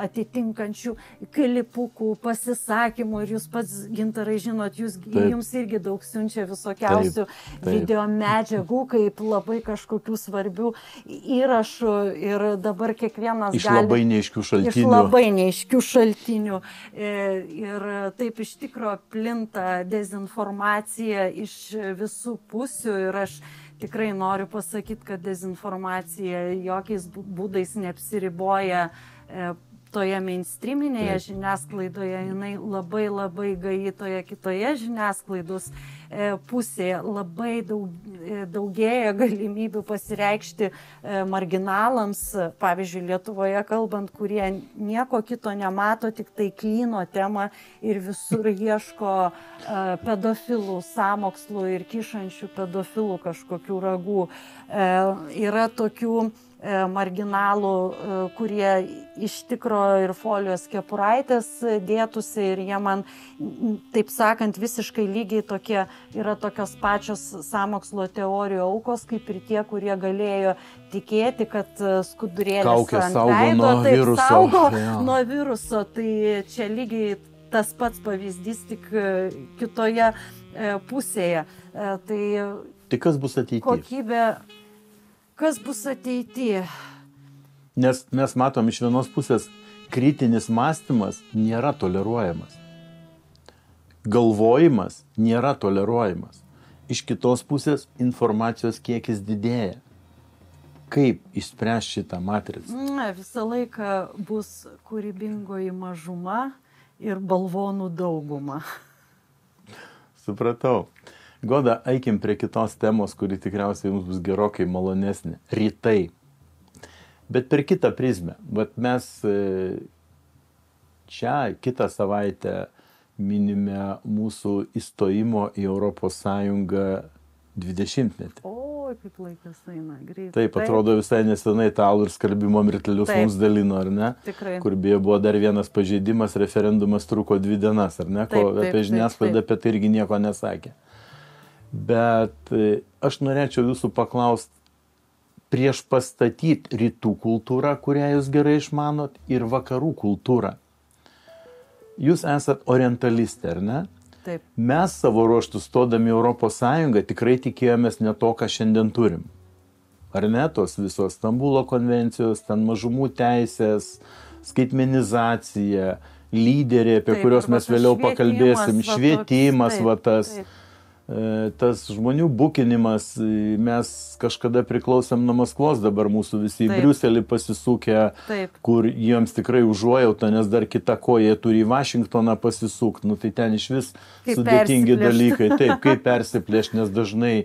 atitinkančių klipukų, pasisakymų. Ir jūs pats, Gintarai, žinot, jums irgi daug siunčia visokiausių video medžiagų, kaip labai kažkokių svarbių įrašų ir dabar kiekvienas iš labai neaiškių šaltinių. Ir taip iš tikro plinta dezinformacija iš visų pusių ir aš tikrai noriu pasakyti, kad dezinformacija jokiais būdais neapsiriboja toje mainstreaminėje žiniasklaidoje, jinai labai gaji toje kitoje žiniasklaidos pusėje, labai daugėja galimybių pasireikšti marginalams, pavyzdžiui, Lietuvoje kalbant, kurie nieko kito nemato, tik tai klyno temą ir visur ieško pedofilų sąmokslų ir kišančių pedofilų kažkokių ragų. Yra tokių marginalų, kurie iš tikro ir folijos kepuraitės dėtųsi ir jie man, taip sakant, visiškai lygiai tokie, yra tokios pačios sąmokslo teorijų aukos, kaip ir tie, kurie galėjo tikėti, kad skudurėlis ant veido saugo nuo viruso. Tai čia lygiai tas pats pavyzdys, tik kitoje pusėje. Tai kas bus ateityje? Kokybė. Kas bus ateityje? Nes mes matom iš vienos pusės, kritinis mąstymas nėra toleruojamas. Galvojimas nėra toleruojamas. Iš kitos pusės informacijos kiekis didėja. Kaip išspręsti šitą matricą? Visą laiką bus kūrybingoji mažuma ir balvonų dauguma. Supratau. Goda, eikim prie kitos temos, kuri tikriausiai jums bus gerokai malonesnė. Rytai. Bet per kitą prizmę. Bet mes čia kitą savaitę minime mūsų įstojimo į Europos Sąjungą 20-metį. Oi, kaip laikas eina, greitai. Taip, atrodo visai nesenai italų ir skalbimo mirtelius mums dalino, ar ne? Tikrai. Kur beje buvo dar vienas pažeidimas, referendumas truko 2 dienas, ar ne? Ko apie žiniasklaidą apie tai irgi nieko nesakė. Bet aš norėčiau jūsų paklausti, prieš pastatyti rytų kultūrą, kurią jūs gerai išmanot, ir vakarų kultūrą. Jūs esat orientalistė, ar ne? Taip. Mes savo ruoštų stodami Europos Sąjungą tikrai tikėjomės ne to, ką šiandien turim. Ar ne? Tos visos Stambulo konvencijos, ten mažumų teisės, skaitmenizacija, lyderiai, apie kuriuos mes vėliau pakalbėsim, švietimas, tas žmonių bukinimas, mes kažkada priklausėm nuo Maskvos, dabar mūsų visi į Briuselį pasisukę, kur jiems tikrai užuojauta, nes dar kita koja turi į Vašingtoną pasisukti, tai ten iš vis sudėtingi dalykai, kaip persiplėšti, nes dažnai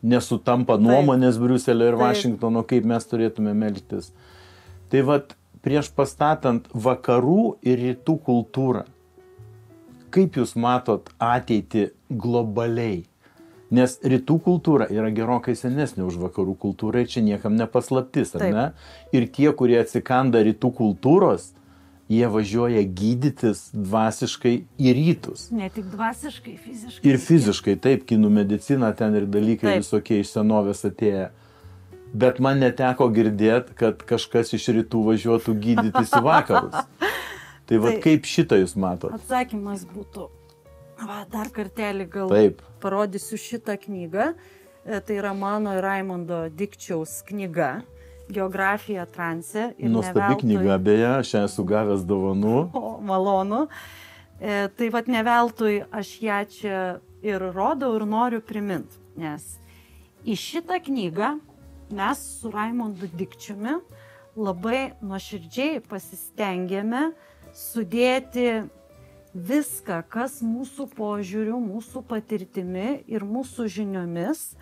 nesutampa nuomonės Briuselio ir Vašingtono, kaip mes turėtume elgtis. Tai vat, prieš pastatant vakarų ir rytų kultūrą, kaip jūs matot ateitį globaliai? Nes rytų kultūra yra gerokai senesnė už vakarų kultūrą, čia niekam nepaslaptis, ar ne? Ir tie, kurie atsikanda rytų kultūros, jie važiuoja gydytis dvasiškai į rytus. Ne tik dvasiškai, fiziškai. Ir fiziškai, taip, kinų medicina, ten ir dalykai visokie iš senovės atėję. Bet man neteko girdėti, kad kažkas iš rytų važiuotų gydytis į vakarus. Tai vat kaip šitą jūs matot? Atsakymas būtų. Dar kartelį gal parodysiu šitą knygą. Tai yra mano ir Raimondo Dikčiaus knyga Geografija transe. Nuostabi knyga, beje, aš esu gavęs dovanų. Malonu. Tai vat ne veltui aš ją čia ir rodau ir noriu priminti. Nes į šitą knygą mes su Raimondu Dikčiumi labai nuoširdžiai pasistengėme sudėti viską, kas mūsų požiūriu, mūsų patirtimi ir mūsų žiniomis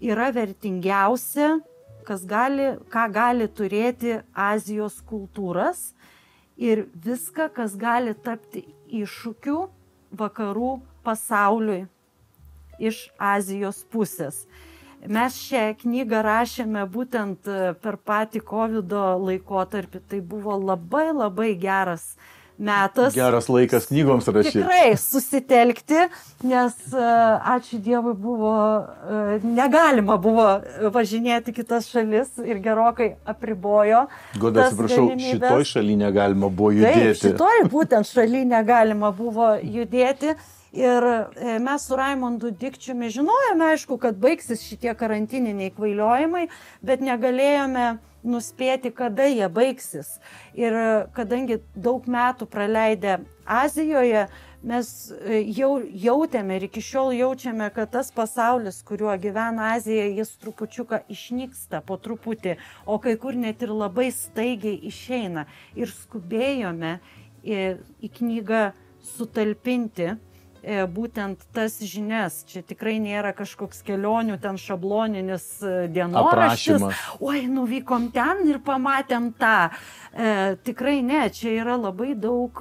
yra vertingiausia, ką gali turėti Azijos kultūras ir viską, kas gali tapti iššūkiu vakarų pasauliui iš Azijos pusės. Mes šią knygą rašėme būtent per patį COVID laikotarpį, tai buvo labai geras metas. Geras laikas knygoms rašyti. Tikrai susitelkti, nes ačiū Dievui negalima buvo važinėti kitas šalis ir gerokai apribojo. Goda, atsiprašau, šitoj šaly negalima buvo judėti. Taip, šitoj būtent šaly negalima buvo judėti. Ir mes su Raimondu Dikčiumi žinojome, aišku, kad baigsis šitie karantininiai kvailiojimai, bet negalėjome nuspėti, kada jie baigsis. Ir kadangi daug metų praleidę Azijoje, mes jau jautėme ir iki šiol jaučiame, kad tas pasaulis, kuriuo gyvena Azija, jis trupučiuką išnyksta po truputį, o kai kur net ir labai staigiai išeina. Ir skubėjome į knygą sutalpinti būtent tas žinias. Čia tikrai nėra kažkoks kelionių, ten šabloninis dienoraštis. Oi, nuvykom ten ir pamatėm tą. Tikrai ne, čia yra labai daug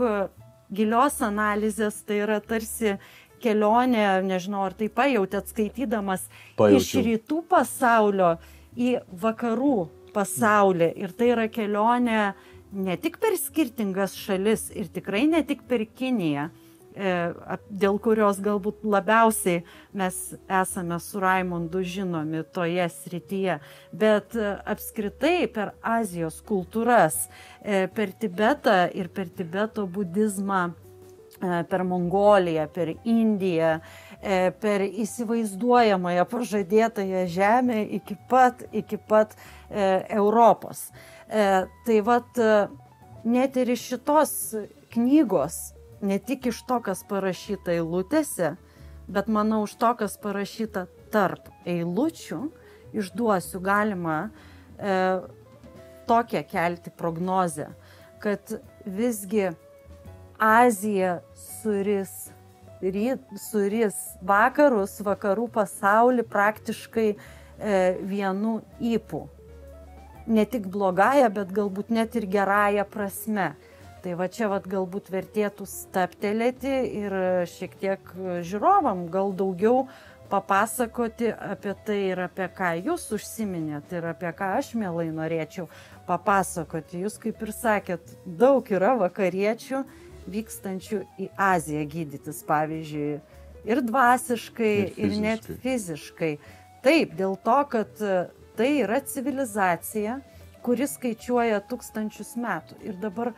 gilios analizės, tai yra tarsi kelionė, nežinau, ar tai pajautėt skaitydamas, iš rytų pasaulio į vakarų pasaulį. Ir tai yra kelionė ne tik per skirtingas šalis ir tikrai ne tik per Kiniją, dėl kurios galbūt labiausiai mes esame su Raimondu žinomi toje srityje, bet apskritai per Azijos kultūras, per Tibetą ir per Tibeto budizmą, per Mongoliją, per Indiją, per įsivaizduojamąją pažadėtąją žemę iki pat Europos. Tai vat net ir iš šitos knygos, ne tik iš to, kas parašyta eilutėse, bet manau, iš to, kas parašyta tarp eilučių, išduosiu galima tokią kelti prognozę, kad visgi Azija suris vakarus, vakarų pasaulį praktiškai vienu ypu. Ne tik blogąją, bet galbūt net ir gerąją prasme. Tai va čia galbūt vertėtų stabtelėti ir šiek tiek žiūrovam gal daugiau papasakoti apie tai ir apie ką jūs užsiminėt ir apie ką aš mielai norėčiau papasakoti. Jūs, kaip ir sakėt, daug yra vakariečių vykstančių į Aziją gydytis, pavyzdžiui, ir dvasiškai, ir net fiziškai. Taip, dėl to, kad tai yra civilizacija, kuri skaičiuoja 1000 metų. Ir dabar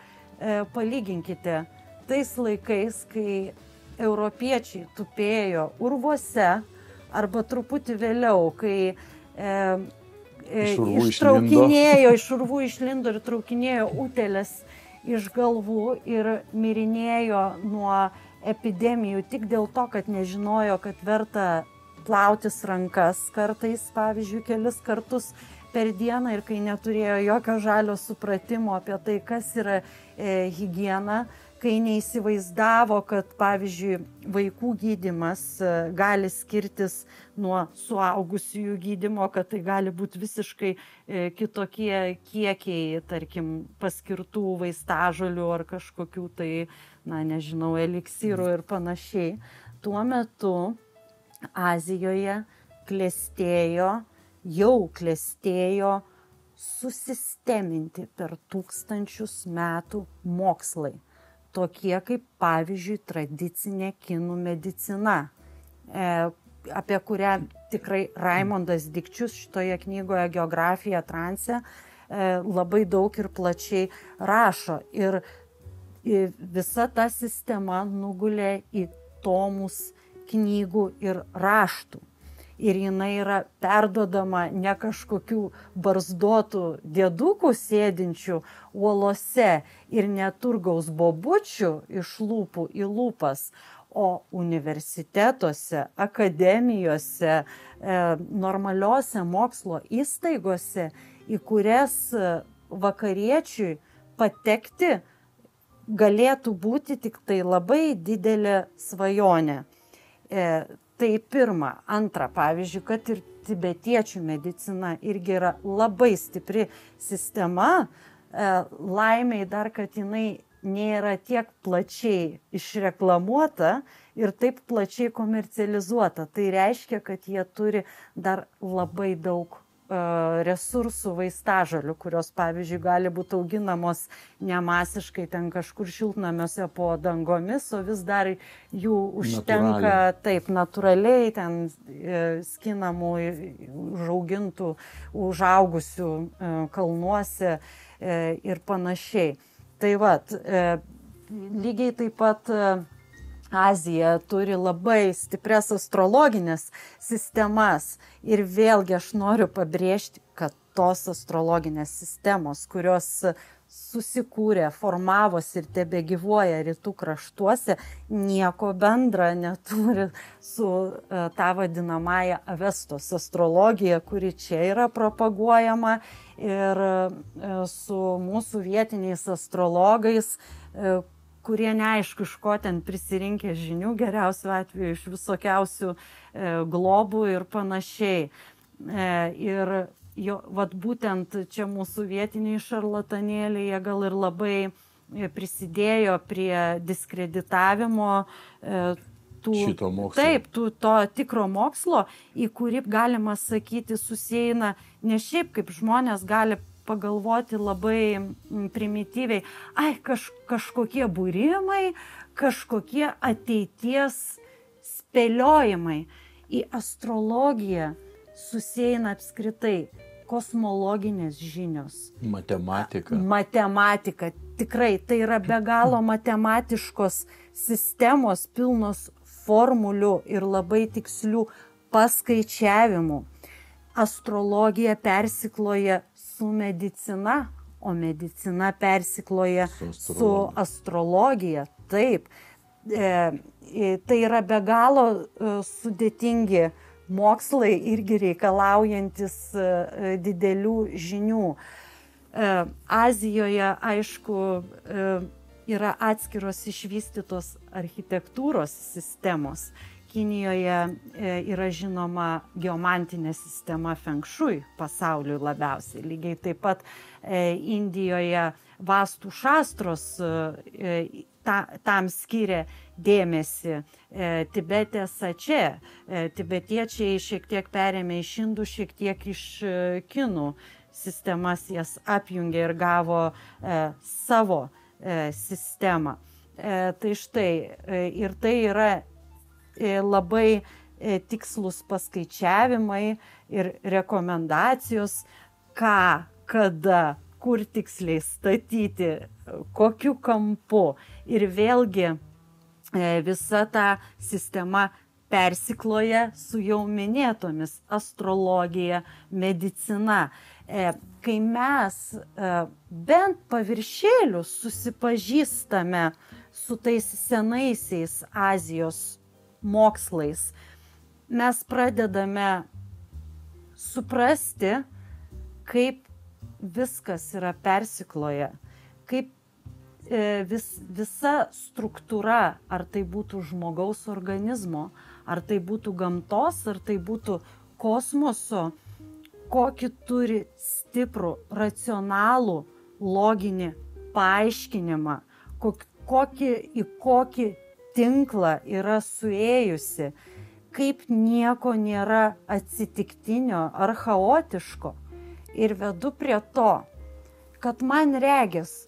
palyginkite tais laikais, kai europiečiai tupėjo urvuose, arba truputį vėliau, kai iš urvų išlindo ir traukinėjo utėlės iš galvų ir mirinėjo nuo epidemijų tik dėl to, kad nežinojo, kad verta plautis rankas kartais, pavyzdžiui, kelis kartus per dieną ir kai neturėjo jokio žalio supratimo apie tai, kas yra higiena, kai neįsivaizdavo, kad, pavyzdžiui, vaikų gydymas gali skirtis nuo suaugusiųjų gydymo, kad tai gali būti visiškai kitokie kiekiai, tarkim, paskirtų vaistažolių ar kažkokių tai, na, nežinau, eliksyrų ir panašiai. Tuo metu Azijoje jau klestėjo susisteminti per tūkstančius metų mokslai. Tokie kaip, pavyzdžiui, tradicinė kinų medicina, apie kurią tikrai Raimondas Dikčius šitoje knygoje Geografija transe labai daug ir plačiai rašo. Ir visa ta sistema nugulė į tomus knygų ir raštų. Ir jinai yra perduodama ne kažkokių barzdotų diedukų sėdinčių uolose ir ne turgaus bobučių iš lūpų į lūpas, o universitetuose, akademijose, normaliuose mokslo įstaigose, į kurias vakariečiui patekti galėtų būti tik tai labai didelė svajonė. Tai pirma. Antra, pavyzdžiui, kad ir tibetiečių medicina irgi yra labai stipri sistema, laimiai dar, kad jinai nėra tiek plačiai išreklamuota ir taip plačiai komercializuota. Tai reiškia, kad jie turi dar labai daug resursų vaistažolių, kurios, pavyzdžiui, gali būti auginamos nemasiškai ten kažkur šiltnamiuose po dangomis, o vis dar jų užtenka taip natūraliai ten skinamų, užaugintų, užaugusių kalnuose ir panašiai. Tai vat, lygiai taip pat Azija turi labai stiprias astrologinės sistemas ir vėlgi aš noriu pabrėžti, kad tos astrologinės sistemos, kurios susikūrė, formavosi ir tebegyvuoja rytų kraštuose, nieko bendra neturi su ta vadinamąja Avestos astrologija, kuri čia yra propaguojama, ir su mūsų vietiniais astrologais, kurie neaišku, iš ko ten prisirinkę žinių, geriausiu atveju iš visokiausių globų ir panašiai. Ir vat būtent čia mūsų vietiniai šarlatanėliai, jie gal ir labai prisidėjo prie diskreditavimo šito mokslo. Taip, to tikro mokslo, į kurį, galima sakyti, susieina ne šiaip kaip žmonės gali pagalvoti labai primityviai, kažkokie būrimai, kažkokie ateities spėliojimai. Į astrologiją susieina apskritai kosmologinės žinios. Matematika. Tikrai, tai yra be galo matematiškos sistemos, pilnos formulių ir labai tikslių paskaičiavimų. Astrologija persikloja su medicina, o medicina persikloja su astrologija. Taip, tai yra be galo sudėtingi mokslai, irgi reikalaujantis didelių žinių. Azijoje, aišku, yra atskiros išvystytos architektūros sistemos. Kinijoje yra žinoma geomantinė sistema Feng Shui pasauliui labiausiai. Lygiai taip pat Indijoje vastų šastros tam skiria dėmesį. Tibete sače. Tibetiečiai šiek tiek perėmė iš indų, šiek tiek iš kinų sistemas, jas apjungė ir gavo savo sistemą. Tai štai, ir tai yra labai tikslus paskaičiavimai ir rekomendacijos, ką, kada, kur tiksliai statyti, kokiu kampu. Ir vėlgi visa ta sistema persikloja su jau minėtomis astrologija, medicina. Kai mes bent paviršėlių susipažįstame su tais senaisiais Azijos mokslais, mes pradedame suprasti, kaip viskas yra persikloję, kaip visa struktūra, ar tai būtų žmogaus organizmo, ar tai būtų gamtos, ar tai būtų kosmoso, kokį turi stiprų, racionalų, loginį paaiškinimą, į kokį tinklą yra suėjusi, kaip nieko nėra atsitiktinio ar chaotiško. Ir vedu prie to, kad man regis,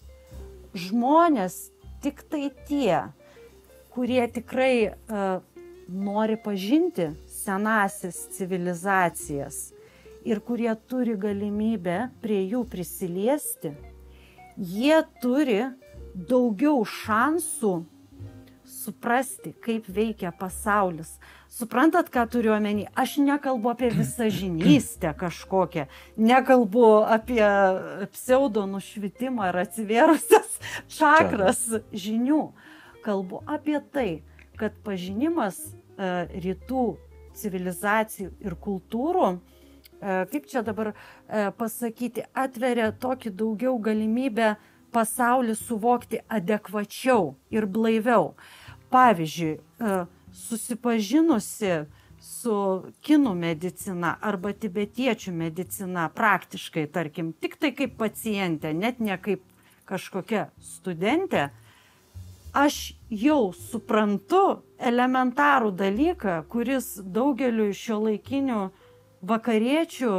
žmonės tik tai tie, kurie tikrai nori pažinti senąsias civilizacijas ir kurie turi galimybę prie jų prisiliesti, jie turi daugiau šansų suprasti, kaip veikia pasaulis. Suprantat, ką turiu omeny? Aš nekalbu apie visažinystę kažkokią, nekalbu apie pseudo nušvitimą ar atsivėrusias čakras žinių. Kalbu apie tai, kad pažinimas rytų civilizacijų ir kultūrų, kaip čia dabar pasakyti, atveria tokį daugiau galimybę pasaulį suvokti adekvačiau ir blaiviau. Pavyzdžiui, susipažinusi su kinų medicina arba tibetiečių medicina praktiškai, tarkim, tik tai kaip pacientė, net ne kaip kažkokia studentė, aš jau suprantu elementarų dalyką, kuris daugeliu šiuolaikinių vakariečių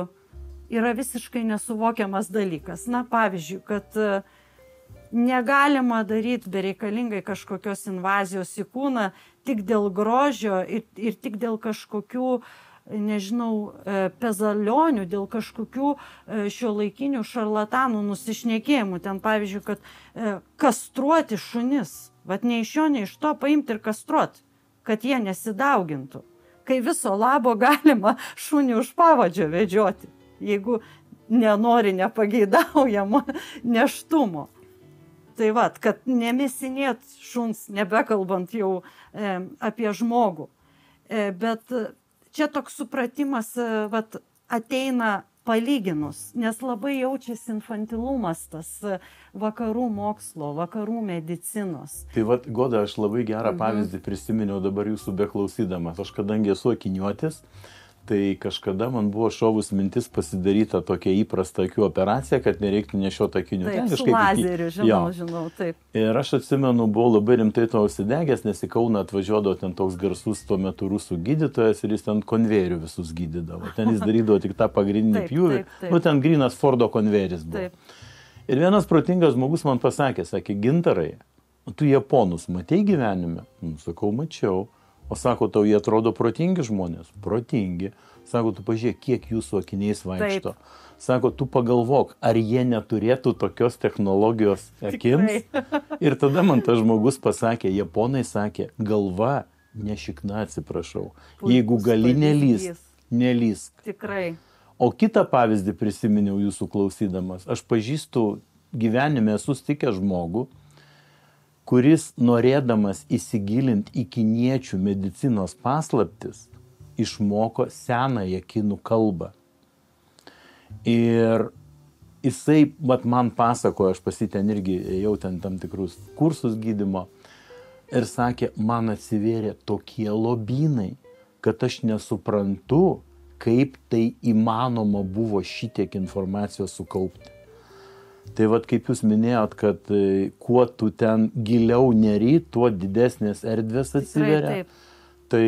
yra visiškai nesuvokiamas dalykas. Na, pavyzdžiui, kad negalima daryti bereikalingai kažkokios invazijos į kūną tik dėl grožio ir tik dėl kažkokių, nežinau, pezalionių, dėl kažkokių šiuolaikinių šarlatanų nusišnekėjimų. Ten, pavyzdžiui, kad kastruoti šunis, vat nei iš jo, nei iš to paimti ir kastruoti, kad jie nesidaugintų. Kai viso labo galima šunį už pavadžio vedžioti, jeigu nenori nepageidaujamo neštumo. Tai vat, kad nemesinėt šuns, nebekalbant jau apie žmogų. Bet čia toks supratimas vat, ateina palyginus, nes labai jaučiasi infantilumas tas vakarų mokslo, vakarų medicinos. Tai vat, Goda, aš labai gerą pavyzdį prisiminiau dabar jūsų beklausydamas. Aš kadangi esu akiniuotis, tai kažkada man buvo šovus mintis pasidaryta tokia įprasta akių operacija, kad nereiktų nešioti akinių. Taip, su lazeriu, žinau, taip. Ir aš atsimenu, buvau labai rimtai to užsidegęs, nes į Kauną atvažiuodavo ten toks garsus tuo metu rusų gydytojas ir jis ten konvejerių visus gydydavo. Ten jis darydavo tik tą pagrindinį pjūvį. Nu, ten grynas Fordo konvejeris buvo. Taip. Ir vienas protingas žmogus man pasakė, Gintarai, tu japonus matei gyvenime? Sakau, mačiau. O sako, tau jie atrodo protingi žmonės? Protingi. Sako, tu pažiūrėk, kiek jūsų akiniais vaikšto. Taip. Sako, tu pagalvok, ar jie neturėtų tokios technologijos akims? Ir tada man tas žmogus pasakė, japonai sakė, galva, ne šikna, atsiprašau. Jeigu gali nelysk. Tikrai. O kitą pavyzdį prisiminiau jūsų klausydamas. Aš pažįstu gyvenime, esu sutikęs žmogų, kuris norėdamas įsigilinti į kiniečių medicinos paslaptis, išmoko senąją kinų kalbą. Ir jisai, man pasakojo, aš pas jį ten irgi ėjau ten tam tikrus kursus gydymo, ir sakė, man atsivėrė tokie lobynai, kad aš nesuprantu, kaip tai įmanoma buvo šitiek informacijos sukaupti. Tai vat kaip jūs minėjot, kad kuo tu ten giliau neri, tuo didesnės erdvės atsiveria. Tai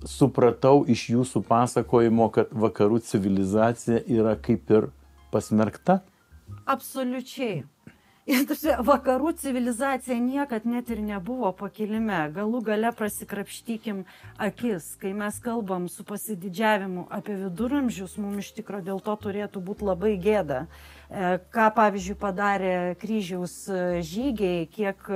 supratau iš jūsų pasakojimo, kad vakarų civilizacija yra kaip ir pasmerkta? Absoliučiai. Vakarų civilizacija niekad net ir nebuvo pakilime. Galų gale prasikrapštykim akis. Kai mes kalbam su pasididžiavimu apie viduramžius, mums iš tikro dėl to turėtų būti labai gėda. Ką, pavyzdžiui, padarė kryžiaus žygiai, kiek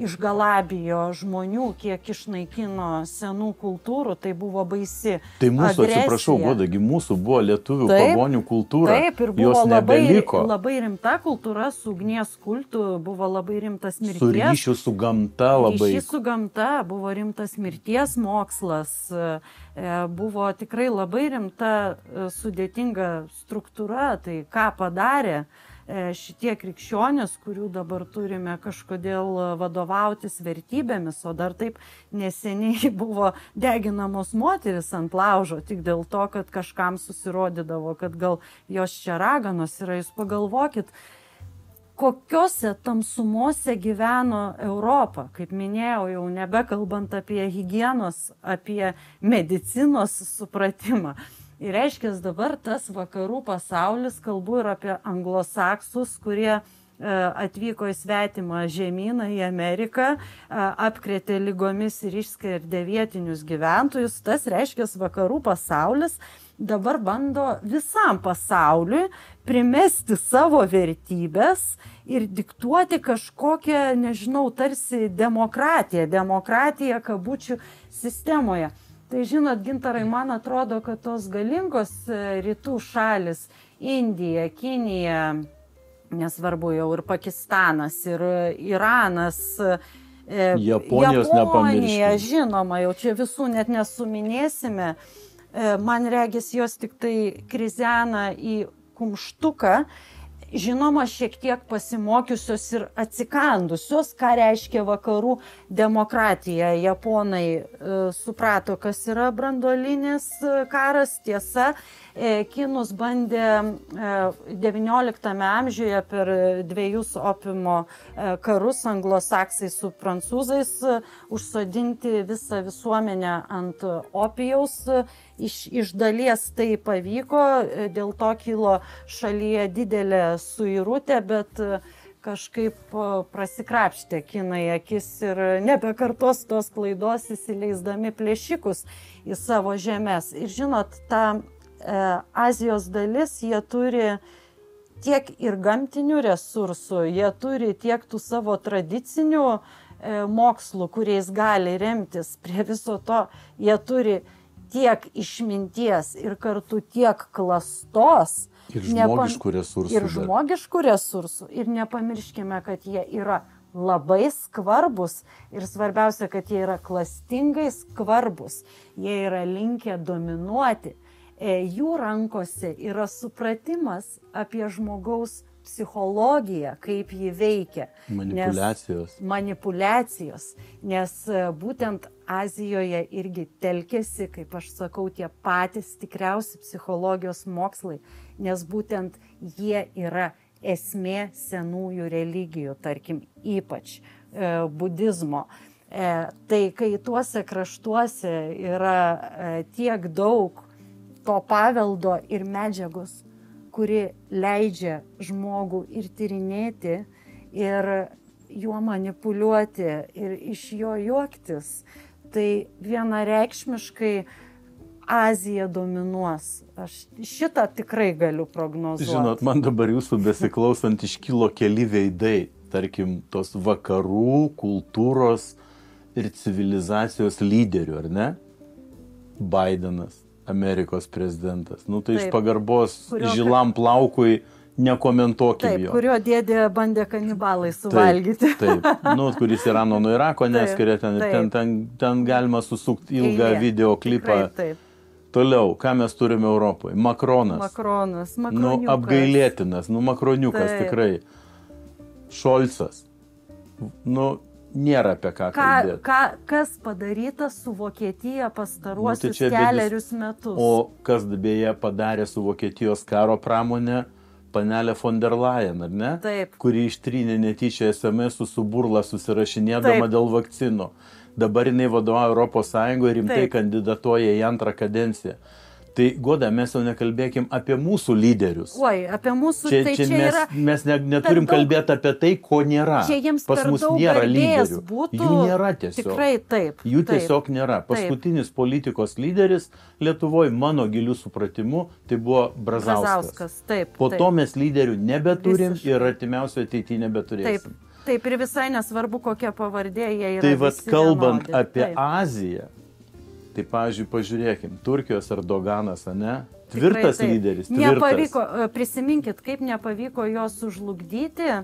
išgalabijo žmonių, kiek išnaikino senų kultūrų, tai buvo baisi Tai mūsų, agresija. atsiprašau, Godagi, mūsų buvo lietuvių Taip, pagonių kultūra. Taip, ir buvo jos nebeliko. labai rimta kultūra su ugnies kultu, buvo labai rimtas mirties. Su ryšiu su gamta labai. Ryšys su gamta, buvo rimtas mirties mokslas, buvo tikrai labai rimta sudėtinga struktūra, tai ką padarė šitie krikščionys, kurių dabar turime kažkodėl vadovautis vertybėmis, o dar taip neseniai buvo deginamos moteris ant laužo, tik dėl to, kad kažkam susirodydavo, kad gal jos čia raganos yra. Jūs pagalvokit, kokiose tamsumose gyveno Europa, kaip minėjau, jau nebekalbant apie higienos, apie medicinos supratimą. Ir reiškia, dabar tas vakarų pasaulis, kalbu ir apie anglosaksus, kurie atvyko į svetimą žemyną, į Ameriką, apkrėtė lygomis ir išskerdė vietinius gyventojus. Tas reiškia, vakarų pasaulis dabar bando visam pasauliui primesti savo vertybės ir diktuoti kažkokią, nežinau, tarsi demokratiją kabučių sistemoje. Tai žinot, Gintarai, man atrodo, kad tos galingos rytų šalis, Indija, Kinija, nesvarbu jau ir Pakistanas, ir Iranas, Japonija, žinoma, jau čia visų net nesuminėsime. Man regis, jos tik tai krizena į kumštuką, žinoma, šiek tiek pasimokiusios ir atsikandusios, ką reiškia vakarų demokratija. Japonai suprato, kas yra branduolinis karas, tiesa. Kinus bandė XIX amžiuje per 2 opimo karus anglosaksai su prancūzais užsodinti visą visuomenę ant opijaus. Iš dalies tai pavyko, dėl to kilo šalyje didelė suirutė, bet kažkaip prasikrapštė kinai akis ir nebekartos tos klaidos, įsileisdami plėšikus į savo žemes. Ir žinot, ta Azijos dalis, jie turi tiek ir gamtinių resursų, jie turi tiek tų savo tradicinių mokslų, kuriais gali remtis. Prie viso to jie turi tiek išminties ir kartu tiek klastos. Ir žmogiškų resursų. Ir žmogiškų resursų. Ir nepamirškime, kad jie yra labai skvarbus ir svarbiausia, kad jie yra klastingai skvarbus. Jie yra linkę dominuoti. Jų rankose yra supratimas apie žmogaus psichologiją, kaip ji veikia. Manipuliacijos. Nes būtent Azijoje irgi telkėsi, kaip aš sakau, tie patys tikriausi psichologijos mokslai, nes būtent jie yra esmė senųjų religijų, tarkim, ypač budizmo. Tai kai tuose kraštuose yra tiek daug to paveldo ir medžiagos, kuri leidžia žmogų ir tyrinėti, ir juo manipuliuoti, ir iš jo juoktis, tai vienareikšmiškai Azija dominuos. Aš šitą tikrai galiu prognozuoti. Žinot, man dabar jūsų besiklausant iškilo keli veidai, tarkim, tos vakarų kultūros ir civilizacijos lyderių, ar ne? Bidenas, Amerikos prezidentas. Nu tai iš pagarbos žilam plaukui nekomentuokim jo. Taip, kurio dėdė bandė kanibalai suvalgyti. Taip, nu, kuris Irano nuo Irako neskiria, ten galima susukti ilgą videoklipą. Taip. Toliau, ką mes turime Europoje? Makronas. Makroniukas. Nu, apgailėtinas, makroniukas tikrai. Šolcas. Nu, nėra apie ką kalbėti. Kas padaryta su Vokietija pastaruosius kelerius metus? O kas beje padarė su Vokietijos karo pramonė? Panelė von der Leyen, ar ne? Taip. Kuri ištrynė netyčia SMS-ų su burla susirašinėdama dėl vakcinų. Dabar jinai vadovauja Europos Sąjungoje ir rimtai kandidatuoja į 2 kadenciją. Tai, Goda, mes jau nekalbėkim apie mūsų lyderius. Oi, apie mūsų, čia yra... Mes neturim kalbėti apie tai, ko nėra. Čia jiems pas mus nėra lyderių. Būtų, jų nėra tiesiog. Tikrai taip. Jų tiesiog nėra. Paskutinis politikos lyderis Lietuvoje, mano gilių supratimu, tai buvo Brazauskas. Taip. Po to mes lyderių nebeturim ir artimiausio ateityje nebeturėsim. Taip. Taip, ir visai nesvarbu, kokia pavardė jie yra. Tai vat kalbant vienodi. apie Taip. Aziją, tai pavyzdžiui, pažiūrėkim, Turkijos Erdoganas, ane? Tvirtas Tikrai taip. lyderis, tvirtas. Nepavyko, prisiminkit, kaip nepavyko jo sužlugdyti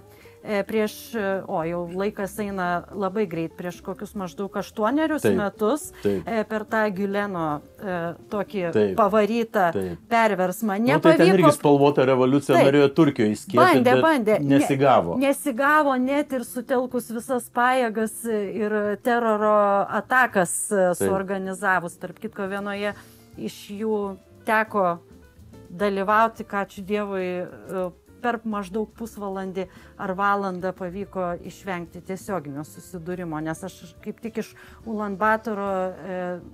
prieš, jau laikas eina labai greit, prieš kokius maždaug 8 metus per tą Güleno tokį pavarytą perversmą. Nu, tai ten irgi spalvota revoliucija norėjo Turkijoje įskiepyti, bandė. Nesigavo. Nesigavo net ir sutelkus visas pajėgas ir teroro atakas suorganizavus. Tarp kitko, vienoje iš jų teko dalyvauti, ką ačiū Dievui, per maždaug pusvalandį ar valandą pavyko išvengti tiesioginio susidūrimo, nes aš kaip tik iš Ulan-Batoro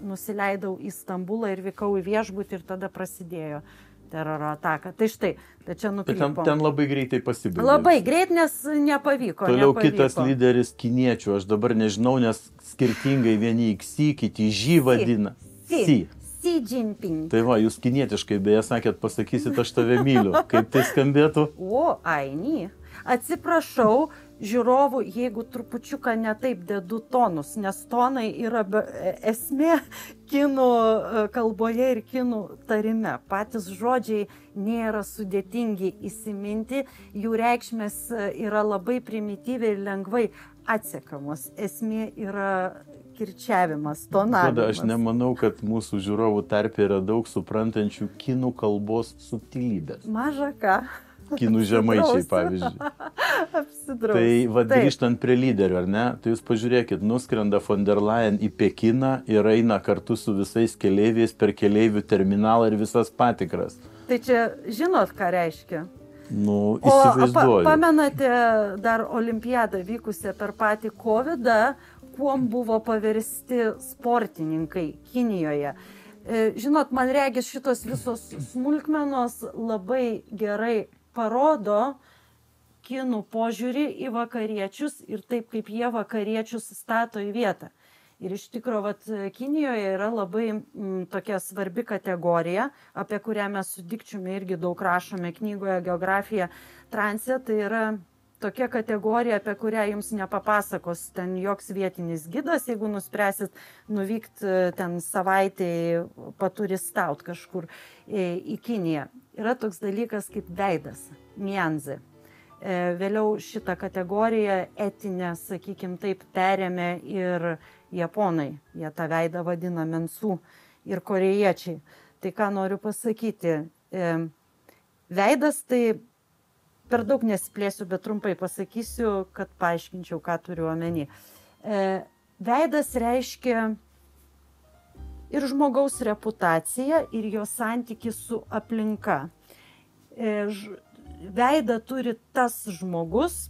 nusileidau į Stambulą ir vykau į viešbutį ir tada prasidėjo teroro ataka. Tai štai, tai čia nukrypom. Ten labai greitai pasibaigė. Labai greit, nes nepavyko. Toliau kitas lyderis kiniečių, aš dabar nežinau, nes skirtingai vieni Xi, kiti Žy vadina. Xi Jinping. Tai va, jūs kinietiškai beje sakėt, pasakysit, aš tave myliu. Kaip tai skambėtų? Aini. Atsiprašau žiūrovų, jeigu trupučiuką netaip dedu tonus, nes tonai yra esmė kinų kalboje ir kinų tarime. Patys žodžiai nėra sudėtingi įsiminti, jų reikšmės yra labai primityviai ir lengvai atsekamos. Esmė yra kirčiavimas, tonavimas. Aš nemanau, kad mūsų žiūrovų tarpe yra daug suprantančių kinų kalbos subtilybės. Maža ką. Kinų žemaičiai, pavyzdžiui. Apsidraus. Tai grįžtant prie lyderių, ar ne? Tai jūs pažiūrėkit, nuskrenda von der Leyen į Pekiną ir eina kartu su visais keleiviais per keleivių terminalą ir visas patikras. Tai čia žinot, ką reiškia? Nu, įsivaizduoju. Pamenate dar olimpiadą vykusią per patį COVID-ą, kuom buvo paversti sportininkai Kinijoje. Žinot, man regis šitos visos smulkmenos labai gerai parodo kinų požiūrį į vakariečius ir taip, kaip jie vakariečius stato į vietą. Ir iš tikrųjų, Kinijoje yra labai tokia svarbi kategorija, apie kurią mes su Dikčiumi irgi daug rašome knygoje Geografija Transe. Tai yra tokia kategorija, apie kurią jums nepapasakos ten joks vietinis gidas, jeigu nuspręsit nuvykti ten savaitėj paturistaut kažkur į Kiniją. Yra toks dalykas kaip veidas, mianzi. Vėliau šitą kategoriją etinę, sakykim taip, perėmė ir japonai. Jie tą veidą vadina mensų ir korėjiečiai. Tai ką noriu pasakyti? Veidas tai per daug nesiplėsiu, bet trumpai pasakysiu, kad paaiškinčiau, ką turiu omeny. Veidas reiškia ir žmogaus reputaciją, ir jo santykį su aplinka. Veidą turi tas žmogus,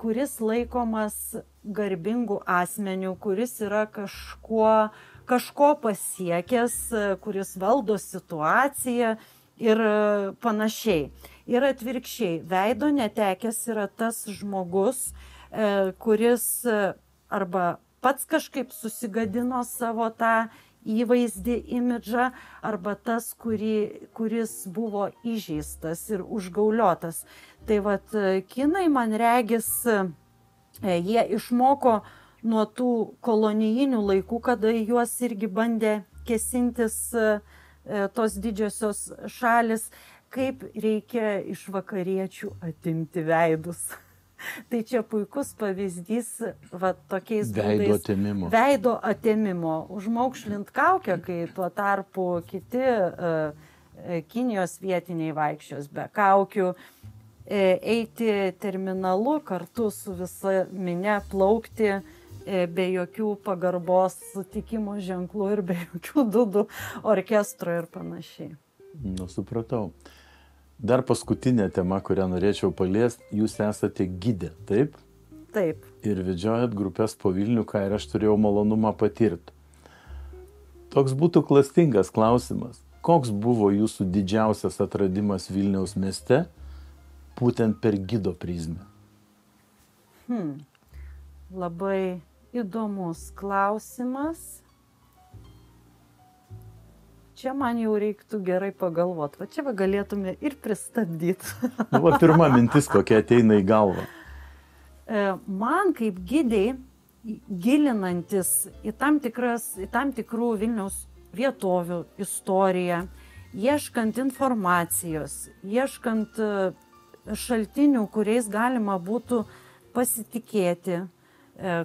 kuris laikomas garbingu asmeniu, kuris yra kažko pasiekęs, kuris valdo situaciją ir panašiai. Ir atvirkščiai, veido netekęs yra tas žmogus, kuris arba pats kažkaip susigadino savo tą įvaizdį, imidžą, arba tas, kuris buvo įžeistas ir užgauliotas. Tai vat, kinai, man regis, jie išmoko nuo tų kolonijinių laikų, kada juos irgi bandė kėsintis tos didžiosios šalis, kaip reikia iš vakariečių atimti veidus. Tai čia puikus pavyzdys tokiais būdais. Veido atėmimo. Užmaukšlint kaukę, kai tuo tarpu kiti Kinijos vietiniai vaikščios be kaukių, eiti terminalu kartu su visa minia, plaukti be jokių pagarbos sutikimo ženklų ir be jokių dūdų orkestro ir panašiai. Nu, supratau. Dar paskutinė tema, kurią norėčiau paliesti, jūs esate gidė, taip? Taip. Ir vedžiojat grupės po Vilnių, ką ir aš turėjau malonumą patirti. Toks būtų klastingas klausimas. Koks buvo jūsų didžiausias atradimas Vilniaus mieste, būtent per gido prizmę? Labai įdomus klausimas. Čia man jau reiktų gerai pagalvoti. Va čia galėtume ir pristabdyti. Pirma mintis, kokia ateina į galvą. man kaip gidei, gilinantis į tam tikrų Vilniaus vietovių istoriją, ieškant informacijos, ieškant šaltinių, kuriais galima būtų pasitikėti,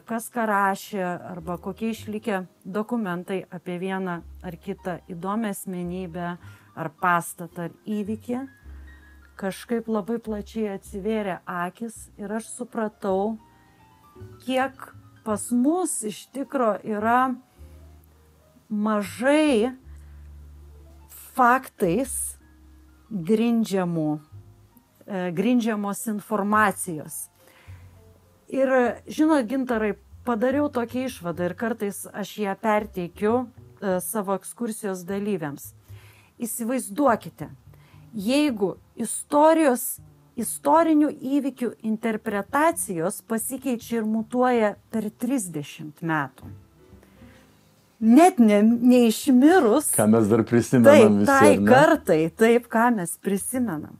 kas ką rašė arba kokie išlikę dokumentai apie vieną ar kitą įdomią asmenybę ar pastatą ar įvykį, kažkaip labai plačiai atsivėrė akis ir aš supratau, kiek pas mus iš tikro yra mažai faktais grindžiamos informacijos. Ir žinot, Gintarai, padariau tokią išvadą ir kartais aš ją perteikiu savo ekskursijos dalyviams. Įsivaizduokite, jeigu istorinių įvykių interpretacijos pasikeičia ir mutuoja per 30 metų. Net neišmirus. Ką mes dar prisimenam visi. Tai kartai, taip, ką mes prisimenam.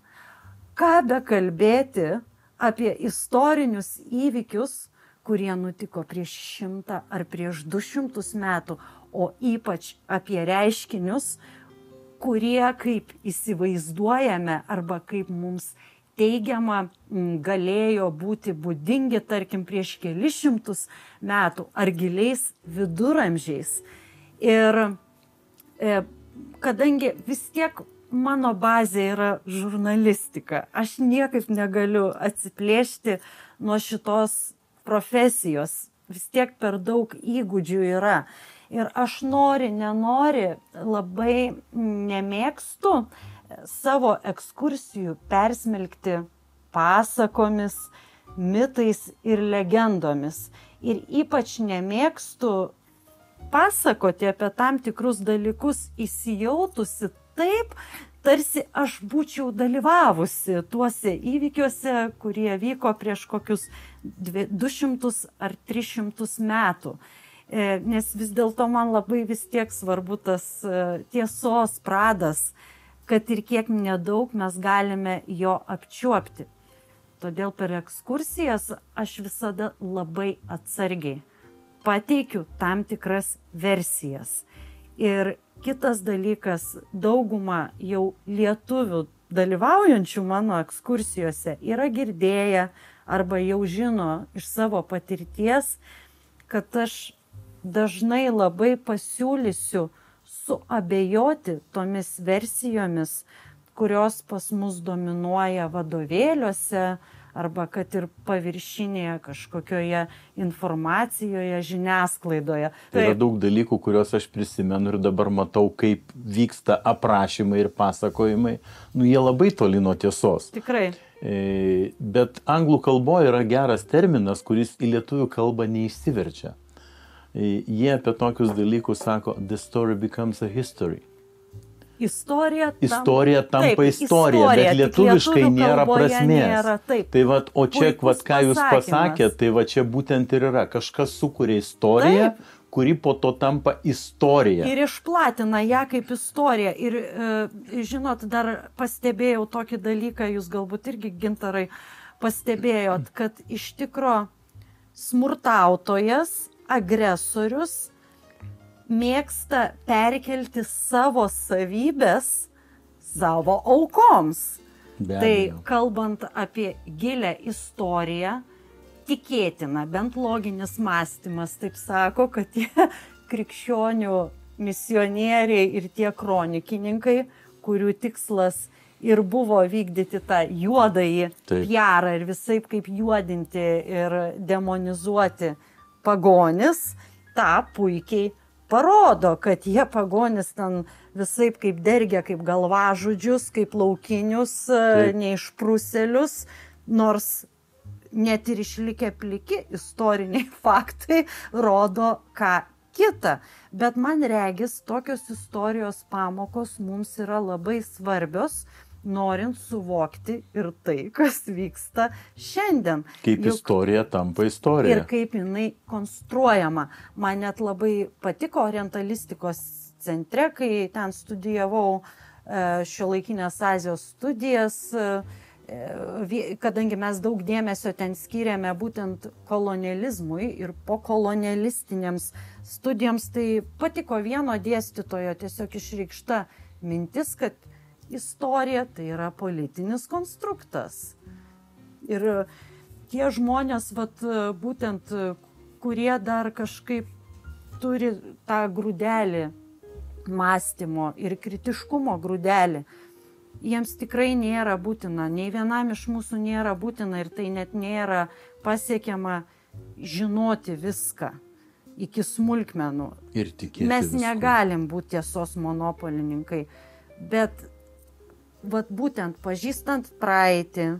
Ką bekalbėti apie istorinius įvykius, kurie nutiko prieš 100 ar prieš 200 metų, o ypač apie reiškinius, kurie kaip įsivaizduojame arba kaip mums teigiama galėjo būti būdingi, tarkim, prieš kelis šimtus metų ar giliais viduramžiais. Ir kadangi vis tiek mano bazė yra žurnalistika, aš niekaip negaliu atsiplėšti nuo šitos profesijos, vis tiek per daug įgūdžių yra. Ir aš nenori, labai nemėgstu savo ekskursijų persmelkti pasakomis, mitais ir legendomis. Ir ypač nemėgstu pasakoti apie tam tikrus dalykus įsijautusi taip, tarsi aš būčiau dalyvavusi tuose įvykiuose, kurie vyko prieš kokius 200 ar 300 metų. Nes vis dėlto man labai vis tiek svarbu tas tiesos pradas, kad ir kiek nedaug mes galime jo apčiuopti. Todėl per ekskursijas aš visada labai atsargiai pateikiu tam tikras versijas. Ir kitas dalykas, dauguma jau lietuvių dalyvaujančių mano ekskursijose yra girdėję arba jau žino iš savo patirties, kad aš dažnai labai pasiūlysiu suabejoti tomis versijomis, kurios pas mus dominuoja vadovėliuose arba kad ir paviršinėje kažkokioje informacijoje, žiniasklaidoje. Tai yra daug dalykų, kuriuos aš prisimenu ir dabar matau, kaip vyksta aprašymai ir pasakojimai. Jie labai toli nuo tiesos. Tikrai. Bet anglų kalboje yra geras terminas, kuris į lietuvių kalbą neišsiverčia. Jie apie tokius dalykus sako, the story becomes a history. Istorija tampa istorija, bet lietuviškai nėra prasmės. Nėra, tai vat, o čia, vat, ką jūs pasakėte, tai va čia būtent ir yra. Kažkas sukuria istoriją, kuri po to tampa istorija. Ir išplatina ją kaip istoriją. Ir žinot, dar pastebėjau tokį dalyką, jūs galbūt irgi, Gintarai, pastebėjot, kad iš tikro smurtautojas, agresorius mėgsta perkelti savo savybės savo aukoms. Tai kalbant apie gilę istoriją, tikėtina, bent loginis mąstymas taip sako, kad tie krikščionių misionieriai ir tie kronikininkai, kurių tikslas ir buvo vykdyti tą juodąjį PR ir visaip kaip juodinti ir demonizuoti pagonis, tą puikiai parodo, kad jie pagonis ten visaip kaip dergia, kaip galvažudžius, kaip laukinius, neišpruselius, nors net ir išlikę pliki istoriniai faktai rodo ką kita. Bet man regis, tokios istorijos pamokos mums yra labai svarbios, norint suvokti ir tai, kas vyksta šiandien. Kaip istorija tampa istorija. Ir kaip jinai konstruojama. Man net labai patiko orientalistikos centre, kai ten studijavau šiuolaikinės Azijos studijas, kadangi mes daug dėmesio ten skiriame būtent kolonializmui ir pokolonialistinėms studijoms, tai patiko vieno dėstytojo tiesiog išreikšta mintis, kad istorija tai yra politinis konstruktas. Ir tie žmonės, būtent, kurie dar kažkaip turi tą grūdelį mąstymo ir kritiškumo grūdelį, jiems tikrai nėra būtina, nei vienam iš mūsų nėra būtina ir tai net nėra pasiekiama žinoti viską iki smulkmenų. Ir tikėti Mes viskuo. negalim būti tiesos monopolininkai, bet būtent pažįstant praeitį,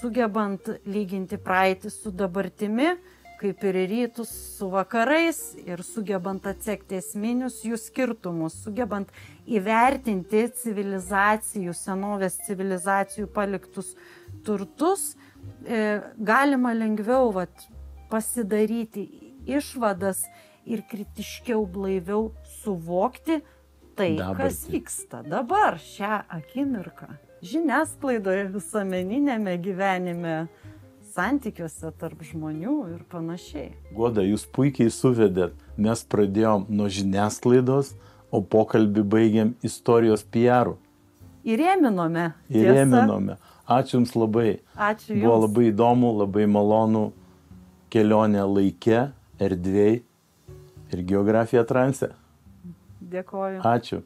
sugebant lyginti praeitį su dabartimi, kaip ir rytus su vakarais ir sugebant atsekti esminius jų skirtumus, sugebant įvertinti civilizacijų, senovės civilizacijų paliktus turtus, galima lengviau pasidaryti išvadas ir kritiškiau, blaiviau suvokti tai, kas vyksta dabar, šią akimirką. Žiniasklaidoje, visuomeninėme gyvenime, santykiuose tarp žmonių ir panašiai. Goda, jūs puikiai suvedėt. Mes pradėjom nuo žiniasklaidos, o pokalbį baigėm istorijos PR-ų. Įrėminome. Įrėminome. Ačiū Jums labai. Ačiū Jums. Buvo labai įdomu, labai malonu kelionė laike, erdvėj ir geografija transe. Dėkoju. Ačiū.